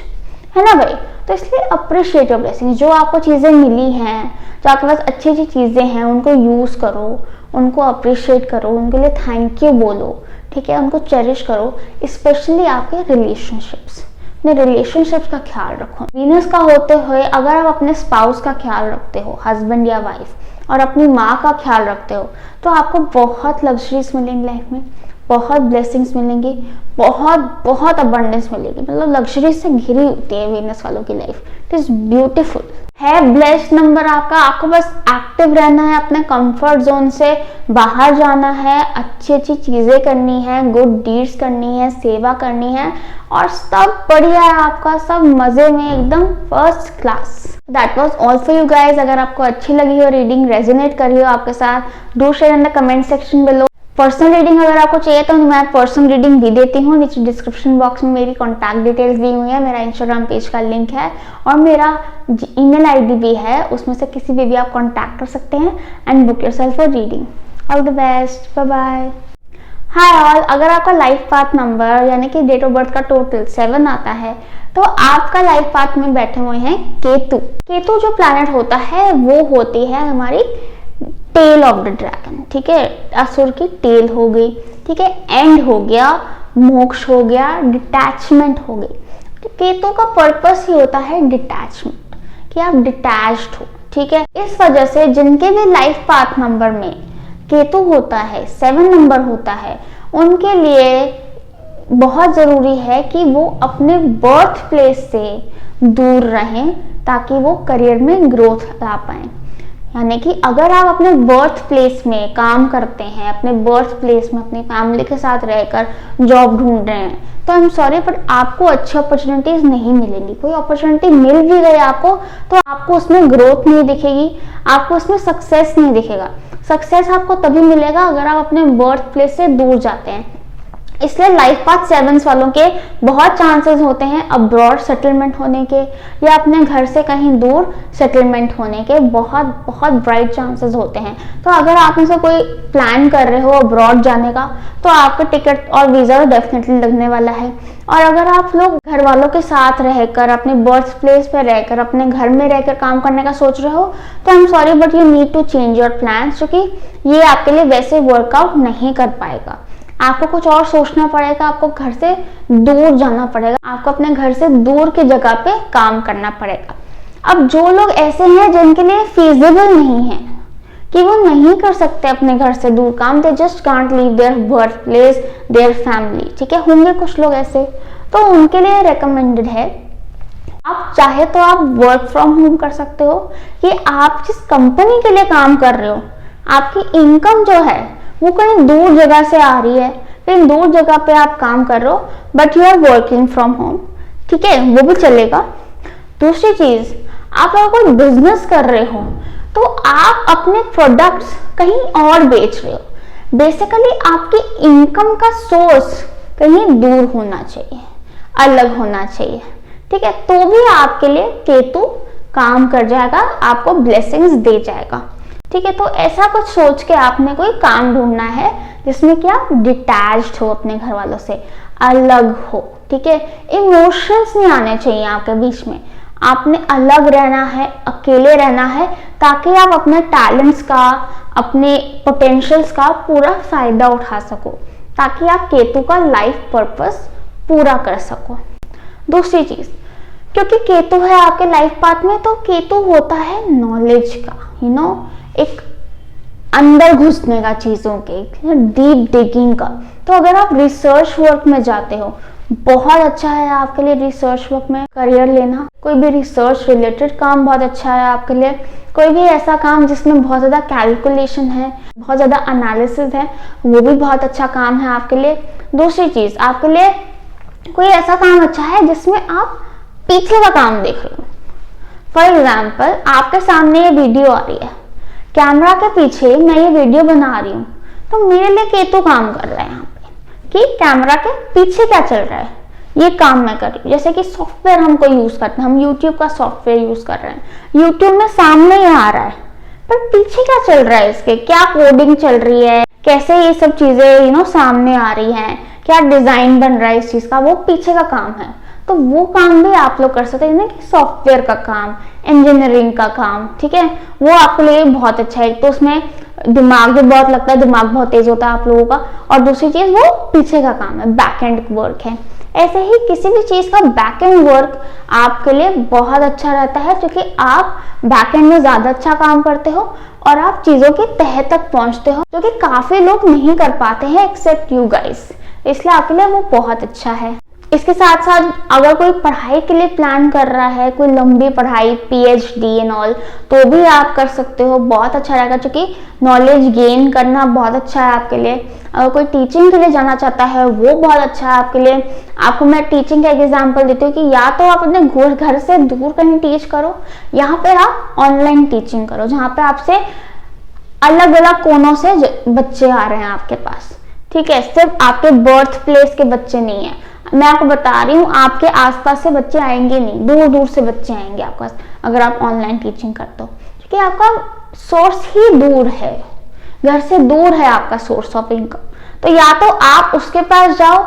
है ना भाई। तो इसलिए अप्रिशिएट योर ब्लेसिंग, जो आपको चीजें मिली हैं, जो आपके पास अच्छी अच्छी चीजें हैं, उनको यूज करो, उनको अप्रिशिएट करो, उनके लिए थैंक यू बोलो, ठीक है, उनको चेरिश करो। स्पेशली आपके रिलेशनशिप्स, अपने रिलेशनशिप्स का ख्याल रखो। वीनस का होते हुए अगर आप अपने स्पाउस का ख्याल रखते हो, हस्बैंड या वाइफ, और अपनी माँ का ख्याल रखते हो, तो आपको बहुत लग्जरीज मिलेंगी लाइफ में, बहुत ब्लेसिंग्स मिलेंगी, बहुत अबंडेंस मिलेगी। मतलब लग्जरी से घिरी होती है वीनस वालों की लाइफ। इट इज ब्यूटीफुल है। ब्लेस्ड नंबर आपको बस एक्टिव रहना है, अपने कंफर्ट जोन से बाहर जाना है, अच्छी अच्छी चीजें करनी है, गुड डीड्स करनी है, सेवा करनी है, और सब बढ़िया है आपका, सब मजे में एकदम first class. That was all for you guys. अगर आपको अच्छी लगी हो, रीडिंग रेजोनेट करी हो आपके साथ, do share in the comment section below. Personal reading अगर आपको चाहिए तो मैं पर्सनल रीडिंग भी देती हूँ। नीचे डिस्क्रिप्शन बॉक्स में मेरी कॉन्टैक्ट डिटेल्स दी हुई है, मेरा इंस्टाग्राम पेज का लिंक है, और मेरा ईमेल आईडी भी है, उसमें से किसी भी आप कॉन्टैक्ट कर सकते हैं and book yourself for reading. All the best, bye bye. Hi all, अगर आपका लाइफ पाथ नंबर यानी कि डेट ऑफ बर्थ का टोटल 7 आता है तो आपका लाइफ पाथ में बैठे हुए हैं केतु। केतु जो प्लैनेट होता है वो होती है हमारी टेल ऑफ द ड्रैगन, ठीक है, असुर की टेल हो गई, ठीक है, एंड हो गया, मोक्ष हो गया, डिटैचमेंट हो गई। तो केतु का पर्पस ही होता है डिटैचमेंट, कि आप डिटैच्ड हो, ठीक है। इस वजह से जिनके भी लाइफ पाथ नंबर में केतु होता है, 7 नंबर होता है, उनके लिए बहुत जरूरी है कि वो अपने बर्थ प्लेस से दूर रहें ताकि वो करियर में ग्रोथ ला पाए। यानी कि अगर आप अपने बर्थ प्लेस में काम करते हैं, अपने बर्थ प्लेस में अपनी फैमिली के साथ रहकर जॉब ढूंढ रहे हैं, तो आई एम सॉरी बट आपको अच्छी अपॉर्चुनिटीज नहीं मिलेंगी। कोई अपॉर्चुनिटी मिल भी गई आपको तो आपको उसमें ग्रोथ नहीं दिखेगी, आपको उसमें सक्सेस नहीं दिखेगा। सक्सेस आपको तभी मिलेगा अगर आप अपने बर्थ प्लेस से दूर जाते हैं। इसलिए लाइफ पाथ 7 वालों के बहुत चांसेस होते हैं अब्रॉड सेटलमेंट होने के, या अपने घर से कहीं दूर सेटलमेंट होने के बहुत ब्राइट चांसेस होते हैं। तो अगर आप में से कोई प्लान कर रहे हो अब्रॉड जाने का, तो आपका टिकट और वीज़ा डेफिनेटली लगने वाला है। और अगर आप लोग घर वालों के साथ रहकर, अपने बर्थ प्लेस पर रहकर, अपने घर में रहकर काम करने का सोच रहे हो, तो I am sorry but you need to change your plans, क्योंकि ये आपके लिए वैसे वर्कआउट नहीं कर पाएगा। आपको कुछ और सोचना पड़ेगा, आपको घर से दूर जाना पड़ेगा, आपको अपने घर से दूर की जगह पे काम करना पड़ेगा। अब जो लोग ऐसे हैं जिनके लिए फीजिबल नहीं है, कि वो नहीं कर सकते अपने घर से दूर काम, they just can't leave their birth place, their family, ठीक है, होंगे कुछ लोग ऐसे, तो उनके लिए रेकमेंडेड है आप चाहे तो आप वर्क फ्रॉम होम कर सकते हो, कि आप जिस कंपनी के लिए काम कर रहे हो आपकी इनकम जो है वो कहीं दूर जगह से आ रही है, कहीं दूर जगह पे आप काम कर रहे हो but you are working from home, ठीक है, वो भी चलेगा। दूसरी चीज, आप अगर कोई बिजनेस कर रहे हो तो आप अपने प्रोडक्ट्स कहीं और बेच रहे हो, बेसिकली आपकी इनकम का सोर्स कहीं दूर होना चाहिए, अलग होना चाहिए, ठीक है, तो भी आपके लिए केतु काम कर जाएगा, आपको ब्लेसिंग्स दे जाएगा, ठीक है। तो ऐसा कुछ सोच के आपने कोई काम ढूंढना है जिसमें कि आप डिटैच्ड हो, अपने घर वालों से अलग हो, ठीक है, इमोशंस नहीं आने चाहिए आपके बीच में, आपने अलग रहना है, अकेले रहना है, ताकि आप अपने टैलेंट्स का, अपने पोटेंशियल्स का पूरा फायदा उठा सको, ताकि आप केतु का लाइफ पर्पस पूरा कर सको। दूसरी चीज, क्योंकि केतु है आपके लाइफ पाथ में, तो केतु होता है नॉलेज का, यू नो, एक अंदर घुसने का, चीजों के डीप डिगिंग का। तो अगर आप रिसर्च वर्क में जाते हो, बहुत अच्छा है आपके लिए रिसर्च वर्क में करियर लेना। कोई भी रिसर्च रिलेटेड काम बहुत अच्छा है आपके लिए। कोई भी ऐसा काम जिसमें बहुत ज्यादा कैलकुलेशन है, बहुत ज्यादा एनालिसिस है, वो भी बहुत अच्छा काम है आपके लिए। दूसरी चीज, आपके लिए कोई ऐसा काम अच्छा है जिसमें आप पीछे का काम देख रहे हो। फॉर एग्जाम्पल, आपके सामने ये वीडियो आ रही है, कैमरा के पीछे मैं ये वीडियो बना रही हूँ, तो मेरे लिए केतु काम कर रहा है यहाँ पे कि कैमरा के पीछे क्या चल रहा है, ये काम मैं कर रही हूँ। जैसे कि सॉफ्टवेयर हम कोई यूज करते हैं, हम यूट्यूब का सॉफ्टवेयर यूज कर रहे हैं, यूट्यूब में सामने ही आ रहा है पर पीछे क्या चल रहा है, इसके क्या कोडिंग चल रही है, कैसे ये सब चीजें सामने आ रही हैं, क्या डिजाइन बन रहा है इस चीज का, वो पीछे का काम है। तो वो काम भी आप लोग कर सकते हैं, कि सॉफ्टवेयर का काम, इंजीनियरिंग का काम, ठीक है, वो आपके लिए बहुत अच्छा है। तो उसमें दिमाग भी बहुत लगता है, दिमाग बहुत तेज होता है आप लोगों का, और दूसरी चीज वो पीछे का काम है, बैक एंड वर्क है। ऐसे ही किसी भी चीज का बैक एंड वर्क आपके लिए बहुत अच्छा रहता है, क्योंकि आप बैक एंड में ज्यादा अच्छा काम करते हो और आप चीजों की तह तक पहुंचते हो, जो कि काफी लोग नहीं कर पाते हैं एक्सेप्ट यू गाइस, इसलिए आपके लिए वो बहुत अच्छा है। इसके साथ साथ अगर कोई पढ़ाई के लिए प्लान कर रहा है, कोई लंबी पढ़ाई, पीएचडी एंड ऑल, तो भी आप कर सकते हो, बहुत अच्छा रहेगा, क्योंकि नॉलेज गेन करना बहुत अच्छा है आपके लिए। अगर कोई टीचिंग के लिए जाना चाहता है, वो बहुत अच्छा है आपके लिए। आपको मैं टीचिंग का एग्जांपल देती हूँ कि या तो आप अपने घर से दूर कहीं टीच करो, यहाँ पर आप ऑनलाइन टीचिंग करो, जहाँ पे आपसे अलग अलग कोनों से बच्चे आ रहे हैं आपके पास, ठीक है, सिर्फ आपके बर्थ प्लेस के बच्चे नहीं है। मैं आपको बता रही हूँ, आपके आसपास से बच्चे आएंगे नहीं, दूर दूर से बच्चे आएंगे आपके पास अगर आप ऑनलाइन टीचिंग करते हो, क्योंकि आपका सोर्स ही दूर है, घर से दूर है आपका सोर्स ऑफ इनकम। तो या तो आप उसके पास जाओ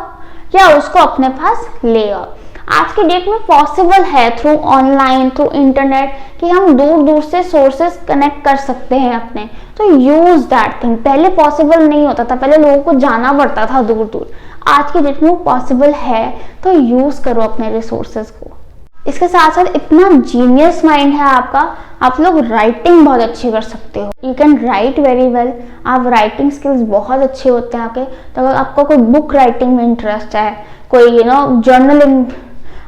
या उसको अपने पास ले आओ। आज की डेट में पॉसिबल है थ्रू ऑनलाइन, थ्रू इंटरनेट, कि हम दूर दूर से सोर्सेस कनेक्ट कर सकते हैं अपने, तो यूज दैट थिंग। पहले पॉसिबल नहीं होता था, पहले लोगों को जाना पड़ता था दूर दूर, आज की डेट में पॉसिबल है, तो यूज करो अपने रिसोर्सेज को। इसके साथ साथ इतना जीनियस माइंड है आपका, आप लोग राइटिंग बहुत अच्छी कर सकते हो, you can write very well, आप राइटिंग स्किल्स बहुत अच्छे होते हैं आपके। तो अगर आपको कोई बुक राइटिंग में इंटरेस्ट है, कोई जर्नलिंग,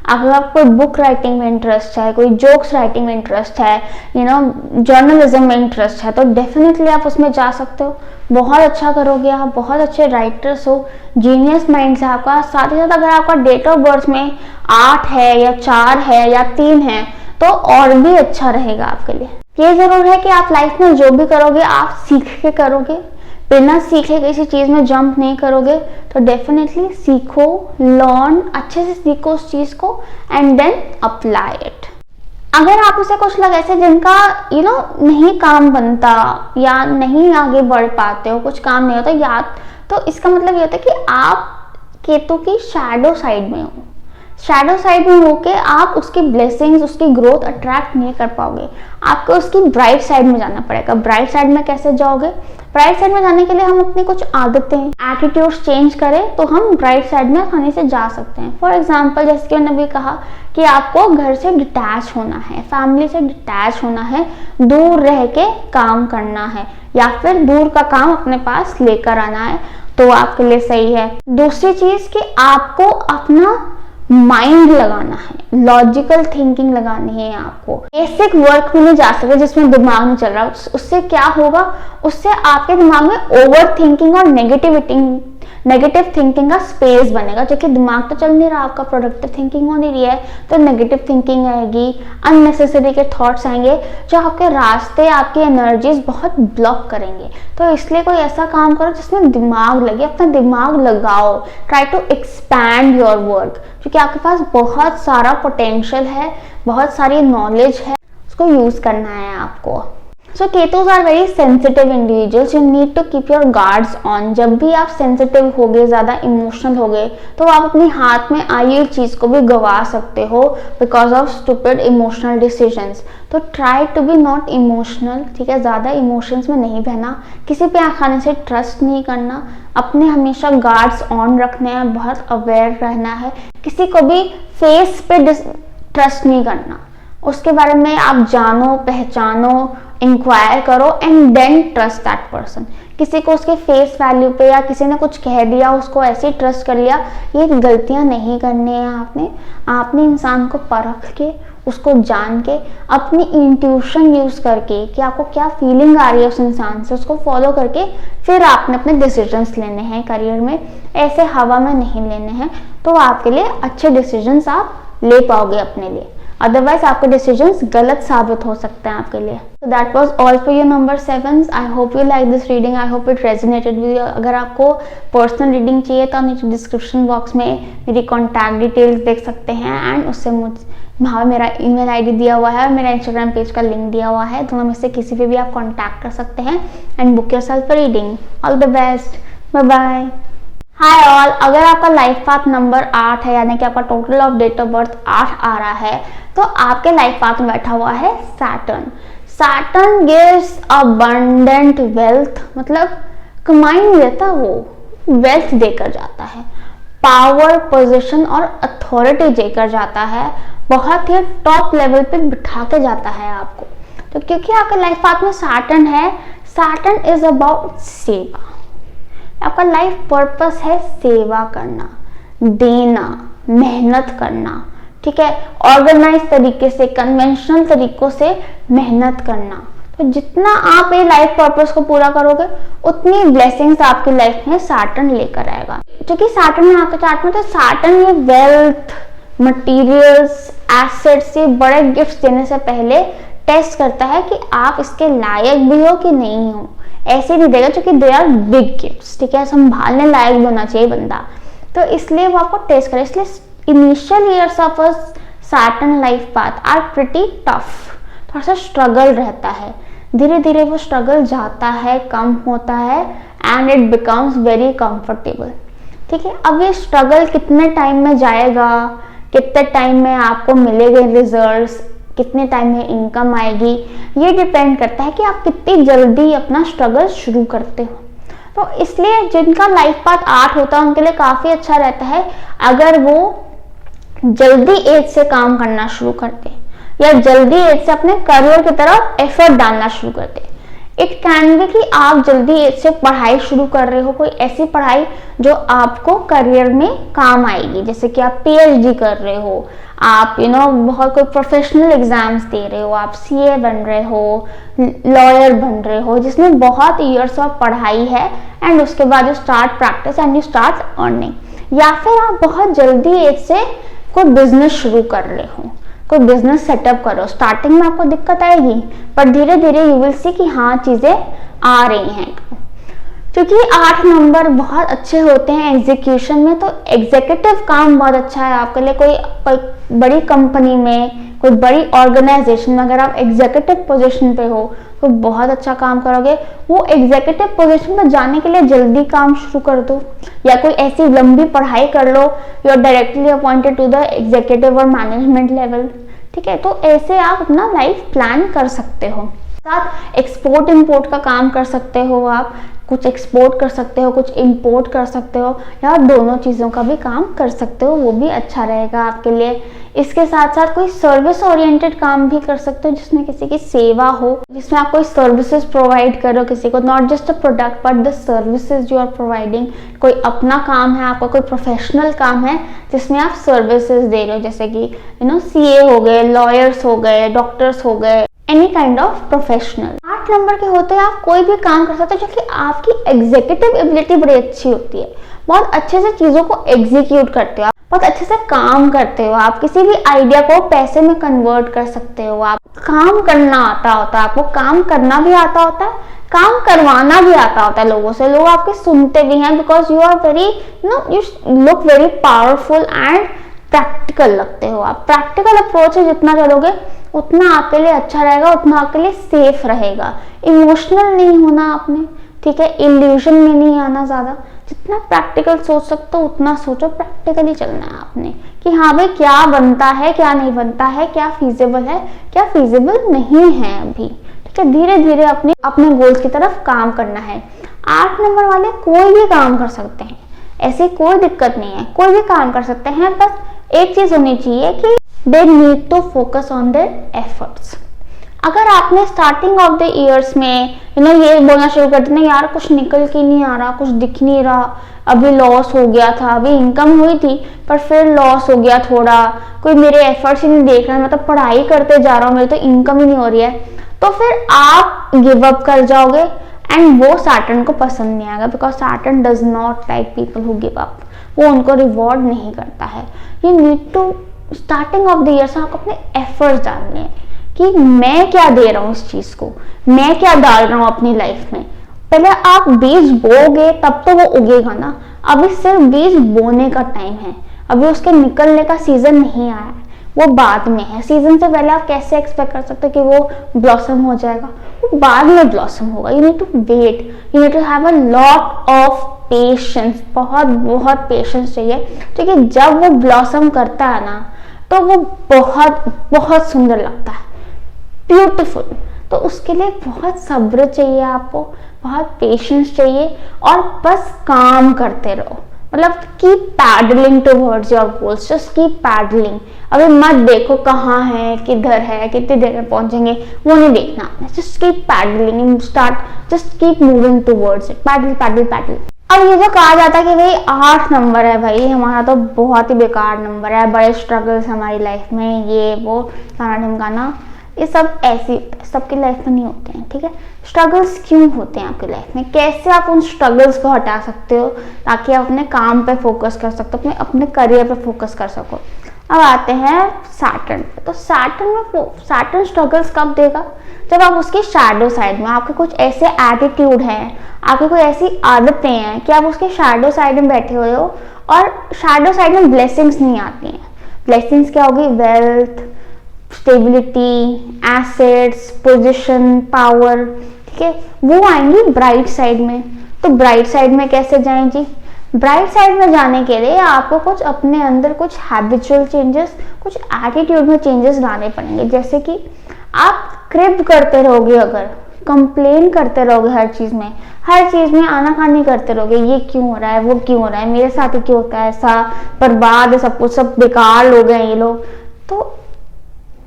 अगर आपको बुक राइटिंग में इंटरेस्ट है, कोई जोक्स राइटिंग में इंटरेस्ट है, जर्नलिज्म में इंटरेस्ट है, तो डेफिनेटली आप उसमें जा सकते हो, बहुत अच्छा करोगे आप, बहुत अच्छे राइटर्स हो, जीनियस माइंड है आपका। साथ ही साथ अगर आपका डेट ऑफ बर्थ में 8 है या 4 है या 3 है, तो और भी अच्छा रहेगा आपके लिए। ये जरूर है कि आप लाइफ में जो भी करोगे आप सीख के करोगे, बिना सीखे किसी चीज में जंप नहीं करोगे। तो डेफिनेटली सीखो, लर्न, अच्छे से सीखो उस चीज को एंड देन अप्लाई इट। अगर आप उसे कुछ लोग ऐसे जिनका नहीं काम बनता या नहीं आगे बढ़ पाते हो, कुछ काम नहीं होता या, तो इसका मतलब ये होता है कि आप केतु की शैडो साइड में हो। शैडो साइड में होके आप उसकी ब्लेसिंग्स, उसकी ग्रोथ अट्रैक्ट नहीं कर पाओगे, आपको उसकी ब्राइट साइड में जाना पड़ेगा। ब्राइट साइड में कैसे जाओगे? ब्राइट साइड में जाने के लिए हम अपनी कुछ आदतें, एटीट्यूड्स चेंज करें तो हम ब्राइट साइड में आसानी से जा सकते हैं। फॉर एग्जाम्पल, जैसे कि मैंने भी कहा कि आपको घर से डिटैच होना है, फैमिली से डिटैच होना है, दूर रह के काम करना है, या फिर दूर का काम अपने पास लेकर आना है, तो आपके लिए सही है। दूसरी चीज कि आपको अपना माइंड लगाना है, लॉजिकल थिंकिंग लगानी है आपको। बेसिक वर्क में नहीं जा सकते जिसमें दिमाग नहीं चल रहा, उससे क्या होगा, उससे आपके दिमाग में ओवर थिंकिंग और नेगेटिव थिंकिंग का स्पेस बनेगा, जो कि दिमाग तो चल नहीं रहा आपका, प्रोडक्टिव थिंकिंग हो नहीं रही है, तो नेगेटिव थिंकिंग आएगी, अननेसेसरी के थॉट्स आएंगे जो आपके रास्ते, आपकी एनर्जीज बहुत ब्लॉक करेंगे। तो इसलिए कोई ऐसा काम करो जिसमें दिमाग लगे, अपना दिमाग लगाओ, try to expand your work, क्योंकि आपके पास बहुत सारा पोटेंशियल है, बहुत सारी नॉलेज है, उसको यूज करना है आपको। So Ketus are very sensitive individuals, you need to keep your guards on. जब भी आप सेंसिटिव होगे, ज्यादा इमोशनल होगे, तो आप अपने हाथ में आई हुई चीज को भी गवा सकते हो because of stupid emotional decisions. तो try to be not emotional, ठीक है, ज्यादा इमोशंस में नहीं बहना, किसी पे आसानी से ट्रस्ट नहीं करना, अपने हमेशा गार्ड्स ऑन रखने हैं, बहुत अवेयर रहना है, किसी को भी फेस पे ट्रस्ट नहीं करना, उसके बारे में आप जानो, पहचानो, इंक्वायर करो and then trust that person. किसी को उसके फेस वैल्यू पे या किसी ने कुछ कह दिया उसको ऐसे ही ट्रस्ट कर लिया, ये गलतियां नहीं करनी है आपने इंसान को परख के, उसको जान के, अपनी इंट्यूशन यूज करके कि आपको क्या फीलिंग आ रही है उस इंसान से, उसको फॉलो करके फिर आपने अपने डिसीजंस लेने हैं करियर में, ऐसे हवा में नहीं लेने हैं, तो आपके लिए अच्छे डिसीजंस आप ले पाओगे अपने लिए। अदरवाइज आपके डिसीजंस गलत साबित हो सकते हैं आपके लिए। So that was all for your number 7s. I hope you like this reading. I hope it resonated with you. अगर आपको पर्सनल रीडिंग चाहिए तो आप नीचे डिस्क्रिप्शन बॉक्स में मेरी कॉन्टैक्ट डिटेल्स देख सकते हैं एंड उससे वहाँ मेरा ईमेल आईडी दिया हुआ है, मेरा इंस्टाग्राम पेज का लिंक दिया हुआ है, दोनों में से किसी पे भी आप कॉन्टैक्ट कर सकते हैं and book yourself for reading. All the best, bye bye. Hi all, अगर आपका लाइफ पाथ नंबर 8 है यानी कि आपका total of date of birth 8 आ रहा है तो आपके लाइफ पाथ में बैठा हुआ है Saturn. Saturn gives abundant wealth, मतलब कमाई नहीं देता, वो वेल्थ देकर जाता है, पावर, पोजीशन और अथॉरिटी देकर जाता है, बहुत ही टॉप लेवल पे बिठा के जाता है आपको। तो क्योंकि आपके लाइफ पाथ में सैटर्न है, सैटर्न इज अबाउट सेवा। आपका लाइफ पर्पस है सेवा करना, देना, मेहनत करना, ठीक है, ऑर्गेनाइज तरीके से, कन्वेंशनल तरीकों से मेहनत करना। तो जितना आप ये लाइफ पर्पस को पूरा करोगे उतनी ब्लेसिंग्स आपकी लाइफ में सैटर्न लेकर आएगा। क्योंकि सैटर्न में आपके चार्ट में तो सैटर्न ये वेल्थ, मटेरियल्स, एसेट्स, ये बड़े गिफ्ट्स देने से पहले टेस्ट करता है कि आप इसके लायक भी हो कि नहीं हो। ऐसे नहीं देगा क्योंकि दे आर बिग गिफ्ट्स, ठीक है, संभालने लायक भी होना चाहिए बंदा, तो इसलिए वो आपको टेस्ट करे। इसलिए initial years of a Saturn life path are pretty tough, थोड़ा सा स्ट्रगल रहता है, धीरे धीरे वो स्ट्रगल जाता है, कम होता है and it becomes very comfortable, ठीक है। अब ये स्ट्रगल कितने टाइम में जाएगा, कितने टाइम में आपको मिलेंगे रिजल्ट्स, कितने टाइम में इनकम आएगी, ये डिपेंड करता है कि आप कितनी जल्दी अपना स्ट्रगल शुरू करते हो। तो इसलिए जिनका लाइफ पाथ 8 होता है उनके लिए काफ़ी अच्छा रहता है अगर वो जल्दी एज से काम करना शुरू करते या जल्दी एज से अपने करियर की तरफ एफर्ट डालना शुरू करते। इट कैन बी कि आप जल्दी एज से पढ़ाई शुरू कर रहे हो, कोई ऐसी पढ़ाई जो आपको करियर में काम आएगी, जैसे कि आप पीएचडी कर रहे हो, आप बहुत कोई प्रोफेशनल एग्जाम्स दे रहे हो, आप सीए बन रहे हो, लॉयर बन रहे हो, जिसमें बहुत ईयर्स ऑफ पढ़ाई है एंड उसके बाद you start practice and you start earning. या फिर आप बहुत जल्दी एज से कोई बिजनेस शुरू कर रहे हो, कोई बिजनेस सेटअप करो। स्टार्टिंग में आपको दिक्कत आएगी पर धीरे धीरे यू विल सी कि हाँ चीजें आ रही हैं। क्योंकि 8 नंबर बहुत अच्छे होते हैं एग्जीक्यूशन में, तो एग्जीक्यूटिव काम बहुत अच्छा है आपके लिए। कोई बड़ी कंपनी में, कोई बड़ी ऑर्गेनाइजेशन में अगर आप एग्जीक्यूटिव पोजीशन पे हो तो बहुत अच्छा काम करोगे। वो एग्जीक्यूटिव पोजीशन पर जाने के लिए जल्दी काम शुरू कर दो या कोई ऐसी लंबी पढ़ाई कर लो, you are directly appointed to the executive और मैनेजमेंट लेवल, ठीक है। तो ऐसे आप अपना लाइफ प्लान कर सकते हो। साथ एक्सपोर्ट इंपोर्ट का काम कर सकते हो, आप कुछ एक्सपोर्ट कर सकते हो, कुछ इंपोर्ट कर सकते हो, या दोनों चीज़ों का भी काम कर सकते हो, वो भी अच्छा रहेगा आपके लिए। इसके साथ साथ कोई सर्विस ओरिएंटेड काम भी कर सकते हो जिसमें किसी की सेवा हो, जिसमें आप कोई सर्विसेज प्रोवाइड करो किसी को, not just a product but the services you are providing. कोई अपना काम है आपका, कोई प्रोफेशनल काम है जिसमें आप सर्विसेज दे रहे हो, जैसे कि सीए हो गए, लॉयर्स हो गए, डॉक्टर्स हो गए, any kind of professional. 8 number के होते हैं आप कोई भी काम कर सकते हो जो कि आपकी एग्जीक्यूटिव एबिलिटी बड़ी अच्छी होती है, बहुत अच्छे से चीज़ों को एग्जीक्यूट करते हो, आप बहुत अच्छे से काम करते हो, आप किसी भी आइडिया को पैसे में कन्वर्ट कर सकते हो, आप काम करना आता होता है, आपको काम करना भी आता होता है, काम करवाना भी आता होता है लोगों से, लोग आपके सुनते भी हैं because you are very you look very powerful and practical लगते हो। आप प्रैक्टिकल अप्रोच से जितना चलोगे उतना आपके लिए अच्छा रहेगा, उतना आपके लिए सेफ रहेगा। इमोशनल नहीं होना आपने, ठीक है, इल्यूजन में नहीं आना ज़्यादा, जितना प्रैक्टिकल सोच सकते हो उतना सोचो, प्रैक्टिकली चलना है आपने कि हाँ भाई क्या बनता है, क्या नहीं बनता है, क्या फीजिबल है, क्या फीजिबल नहीं है अभी, ठीक है। धीरे धीरे अपने गोल्स की तरफ काम करना है। 8 नंबर वाले कोई भी काम कर सकते हैं, ऐसी कोई दिक्कत नहीं है, कोई भी काम कर सकते हैं, बस एक चीज होनी चाहिए कि they need to focus on their efforts. अगर आपने स्टार्टिंग ऑफ द ईयर्स में ये बोलना शुरू कर दिया यार कुछ निकल के नहीं आ रहा, कुछ दिख नहीं रहा, अभी लॉस हो गया था, अभी इनकम हुई थी पर फिर लॉस हो गया थोड़ा, कोई मेरे एफर्ट्स ही नहीं देख रहा, मैं तो पढ़ाई करते जा रहा हूँ, मेरी तो इनकम ही नहीं हो रही है, तो फिर आप गिव अप कर जाओगे एंड वो सैटर्न को पसंद नहीं आएगा because Saturn does not like people who give up, वो उनको रिवॉर्ड नहीं करता है। You need to starting of the year से आपको अपने एफर्ट्स डालने हैं कि मैं क्या दे रहा हूँ इस चीज को, मैं क्या डाल रहा हूँ अपनी लाइफ में। पहले आप बीज बोओगे तब तो वो उगेगा ना। अभी सिर्फ बीज बोने का टाइम है, अभी उसके निकलने का सीजन नहीं आया है, वो बाद में है। सीजन से पहले आप कैसे एक्सपेक्ट कर सकते कि वो ब्लॉसम हो जाएगा, वो बाद में ब्लॉसम होगा। You need to wait, you need to have a lot of patience, बहुत बहुत पेशेंस चाहिए, क्योंकि जब वो ब्लॉसम करता है ना तो वो बहुत बहुत सुंदर लगता है, ब्यूटीफुल। तो उसके लिए बहुत सब्र चाहिए आपको, बहुत पेशेंस चाहिए, और बस काम करते रहो। मतलब keep paddling towards your goals, just keep paddling. अभी मत देखो कहाँ है, किधर है, कितनी देर में पहुंचेंगे, वो नहीं देखना। Just keep paddling, start just keep moving towards it, paddle paddle paddle. अब ये जो कहा जाता है कि भाई 8 नंबर है, भाई हमारा तो बहुत ही बेकार नंबर है, बड़े स्ट्रगल्स हमारी लाइफ में, ये वो खाना ढिमकाना, ये सब ऐसी सबकी लाइफ में नहीं होते हैं। ठीक है, स्ट्रगल्स क्यों होते हैं आपकी लाइफ में, कैसे आप उन स्ट्रगल्स को हटा सकते हो ताकि आप अपने काम पे फोकस कर सकते हो, अपने करियर पे फोकस कर सको। अब आते हैं सैटर्न पे। तो सैटर्न स्ट्रगल्स कब देगा, जब आप उसकी शैडो साइड में, आपके कुछ ऐसे एटीट्यूड हैं, आपकी कोई ऐसी आदतें हैं कि आप उसके शैडो साइड में बैठे हुए हो, और शैडो साइड में ब्लेसिंग्स नहीं आती हैं। ब्लेसिंग्स क्या होगी, wealth, stability, assets, position, power, ठीक है, वो आएंगी ब्राइट साइड में। तो ब्राइट साइड में कैसे जाएं जी, ब्राइट साइड में जाने के लिए आपको कुछ अपने अंदर कुछ हैबिचुअल चेंजेस, कुछ एटीट्यूड में चेंजेस लाने पड़ेंगे। जैसे कि आप क्रिप करते रहोगे, अगर कंप्लेन करते रहोगे हर चीज में आनाकानी करते रहोगे, ये क्यों हो रहा है, वो क्यों हो रहा है, मेरे साथ ही क्यों होता है ऐसा, बर्बाद है सब कुछ, सब बेकार लोग हैं ये लोग, तो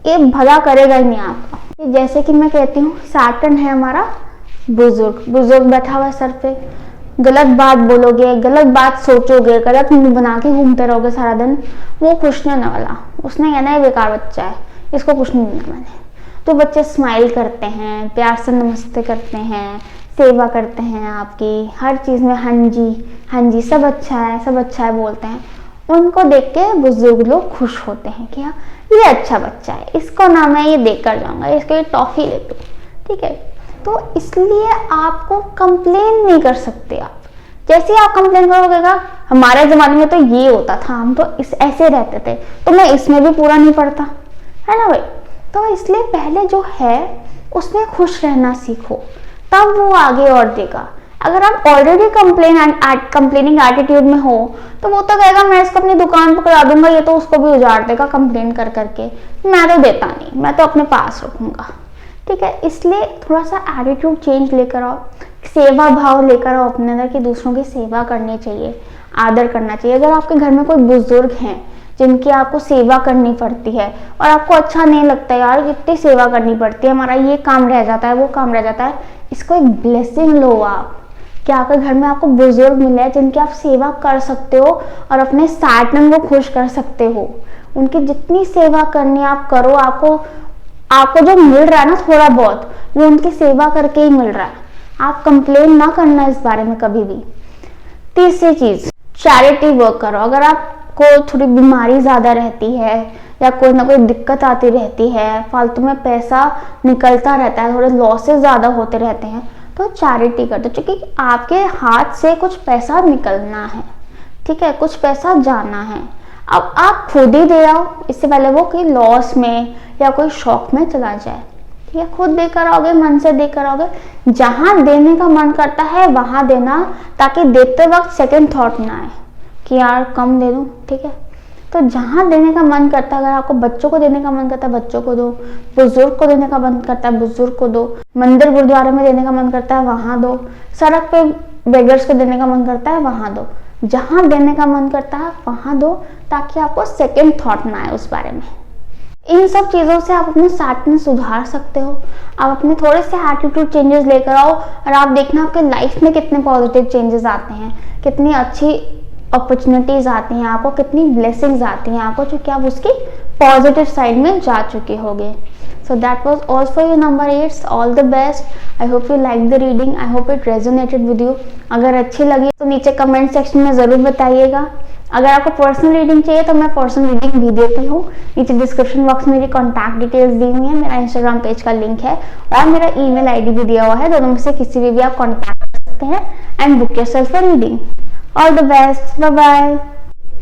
ये भला करेगा ही नहीं आपका। जैसे कि मैं कहती हूँ, सैटर्न है हमारा बुजुर्ग बैठा हुआ है सर पे, गलत बात बोलोगे, गलत बात सोचोगे, गलत मुंह बना के घूमते रहोगे सारा दिन, वो खुश नहीं होने वाला। उसने कहना है बेकार बच्चा है, इसको कुछ नहीं देना मैंने। तो बच्चे स्माइल करते हैं, प्यार से नमस्ते करते हैं, सेवा करते हैं आपकी हर चीज में, हाँ जी सब अच्छा है बोलते हैं। उनको देख के बुजुर्ग लोग खुश होते हैं कि हाँ ये अच्छा बच्चा है, इसको ना मैं ये देकर जाऊंगा, इसको ये टॉफी दे दूँ। ठीक है, तो इसलिए आपको कंप्लेन नहीं कर सकते आप। जैसे ही आप कंप्लेन करोगे, हमारे जमाने में तो ये होता था, हम तो ऐसे रहते थे, तो मैं इसमें भी पूरा नहीं पड़ता, है ना भाई। तो इसलिए पहले जो है उसमें खुश रहना सीखो, तब वो आगे और देगा। अगर आप ऑलरेडी कंप्लेनिंग एटीट्यूड में हो, तो वो तो कहेगा मैं इसको अपनी दुकान पर करा दूंगा, ये तो उसको भी उजाड़ देगा कंप्लेन कर करके, मैं तो देता नहीं, मैं तो अपने पास रखूंगा। ठीक है, इसलिए थोड़ा सा एटीट्यूड चेंज लेकर आओ, सेवा भाव लेकर आओ अपने अंदर कि दूसरों की सेवा करनी चाहिए, आदर करना चाहिए। अगर आपके घर में कोई बुजुर्ग हैं जिनकी आपको सेवा करनी पड़ती है और आपको अच्छा नहीं लगता, यार कितनी सेवा करनी पड़ती है, हमारा ये काम रह जाता है, वो काम रह जाता है, इसको एक ब्लेसिंग लो आप कि आपके घर में आपको बुजुर्ग मिले हैं जिनकी आप सेवा कर सकते हो और अपने सैटर्न को खुश कर सकते हो। उनकी जितनी सेवा करनी आप करो, आपको जो मिल रहा है ना थोड़ा बहुत, वो उनकी सेवा करके ही मिल रहा है। आप कंप्लेन ना करना इस बारे में कभी भी। तीसरी चीज, चैरिटी वर्क करो। अगर आपको थोड़ी बीमारी ज्यादा रहती है या कोई ना कोई दिक्कत आती रहती है, फालतू में पैसा निकलता रहता है, थोड़े लॉसेस ज्यादा होते रहते हैं, तो चैरिटी कर दो, क्योंकि आपके हाथ से कुछ पैसा निकलना है। ठीक है, कुछ पैसा जाना है। अब आप खुद ही दे आओ, इससे पहले वो कोई लॉस में या कोई शौक में चला जाए। ठीक है, खुद देकर आओगे, मन से देकर आओगे। जहां देने का मन करता है वहां देना, ताकि देते वक्त सेकंड थॉट ना आए कि यार कम दे दूं। ठीक है, तो जहां देने का मन करता है, अगर आपको बच्चों को देने का मन करता है बच्चों को दो, बुजुर्ग को देने का मन करता है बुजुर्ग को दो, मंदिर गुरुद्वारे में देने का मन करता है वहां दो, सड़क पे बेगर्स को देने का मन करता है वहां दो। जहां देने का मन करता है वहां दो, ताकि आपको सेकंड थॉट ना आए उस बारे में। इन सब चीजों से आप अपने सैटर्न सुधार सकते हो। आप अपने थोड़े से एटीट्यूड चेंजेस लेकर आओ और आप देखना आपके लाइफ में कितने पॉजिटिव चेंजेस आते हैं, कितनी अच्छी अपॉर्चुनिटीज आती हैं आपको, कितनी ब्लेसिंग्स आती हैं आपको, क्योंकि आप उसकी पॉजिटिव साइड में जा चुके होगे। So that was all for you number 8. All the best. I hope you liked the reading. I hope it resonated with you. अगर अच्छी लगी तो नीचे कमेंट सेक्शन में ज़रूर बताइएगा। अगर आपको पर्सनल रीडिंग चाहिए तो मैं पर्सनल रीडिंग भी देती हूँ। नीचे डिस्क्रिप्शन बॉक्स में मेरी कॉन्टैक्ट डिटेल्स दी हुई है, मेरा इंस्टाग्राम पेज का लिंक है और मेरा ईमेल आईडी भी दिया हुआ है। दोनों में से किसी भी आप कॉन्टैक्ट कर सकते हैं and book yourself for reading. All the best, bye bye.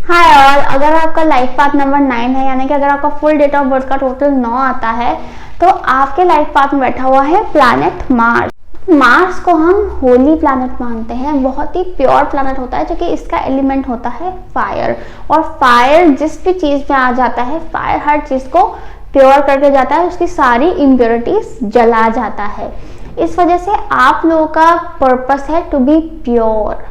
Hi all, अगर आपका लाइफ पाथ नंबर 9 है, यानी कि अगर आपका फुल डेट ऑफ बर्थ का टोटल 9 आता है, तो आपके लाइफ पाथ में बैठा हुआ है प्लैनेट मार्स। मार्स को हम होली प्लैनेट मानते हैं, बहुत ही प्योर प्लैनेट होता है, जो कि इसका एलिमेंट होता है फायर। और फायर जिस भी चीज में आ जाता है, फायर हर चीज को प्योर करके जाता है, उसकी सारी इम्प्योरिटीज जला जाता है। इस वजह से आप लोगों का पर्पस है to be pure,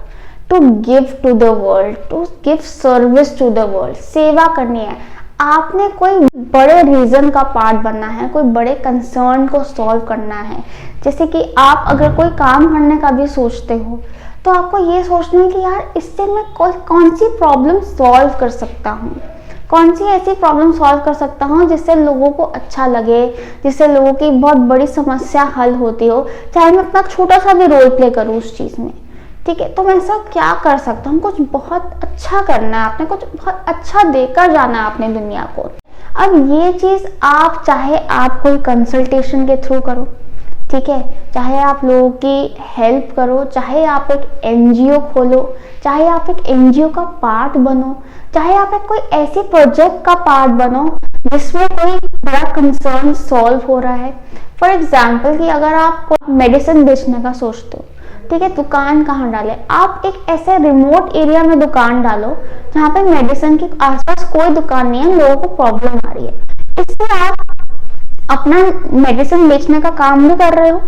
to give to the world, to give service to the world. सेवा करनी है, आपने कोई बड़े रीजन का पार्ट बनना है, कोई बड़े कंसर्न को सॉल्व करना है। जैसे कि आप अगर कोई काम करने का भी सोचते हो, तो आपको ये सोचना है कि यार इससे मैं कौन सी प्रॉब्लम सॉल्व कर सकता हूँ, कौन सी ऐसी प्रॉब्लम सॉल्व कर सकता हूँ जिससे लोगों को अच्छा लगे, जिससे लोगों की बहुत बड़ी समस्या हल होती हो, चाहे मैं अपना छोटा सा भी रोल प्ले करूँ उस चीज़ में। ठीक है, तो मैं ऐसा क्या कर सकता हूँ, कुछ बहुत अच्छा करना है आपने, कुछ बहुत अच्छा देकर जाना है आपने दुनिया को। अब ये चीज़ आप चाहे आप कोई कंसल्टेशन के थ्रू करो, ठीक है, चाहे आप लोगों की हेल्प करो, चाहे आप एक एनजीओ खोलो, चाहे आप एक एनजीओ का पार्ट बनो, चाहे आप एक कोई ऐसे प्रोजेक्ट का पार्ट बनो जिसमें कोई बड़ा कंसर्न सॉल्व हो रहा है। फॉर एग्जाम्पल कि अगर आप मेडिसिन बेचने का सोचते हो, ठीक है, दुकान कहाँ डाले, आप एक ऐसे रिमोट एरिया में दुकान डालो जहाँ पे मेडिसिन के आसपास कोई दुकान नहीं है, लोगों को प्रॉब्लम आ रही है। इससे आप अपना मेडिसिन बेचने का काम भी कर रहे हो,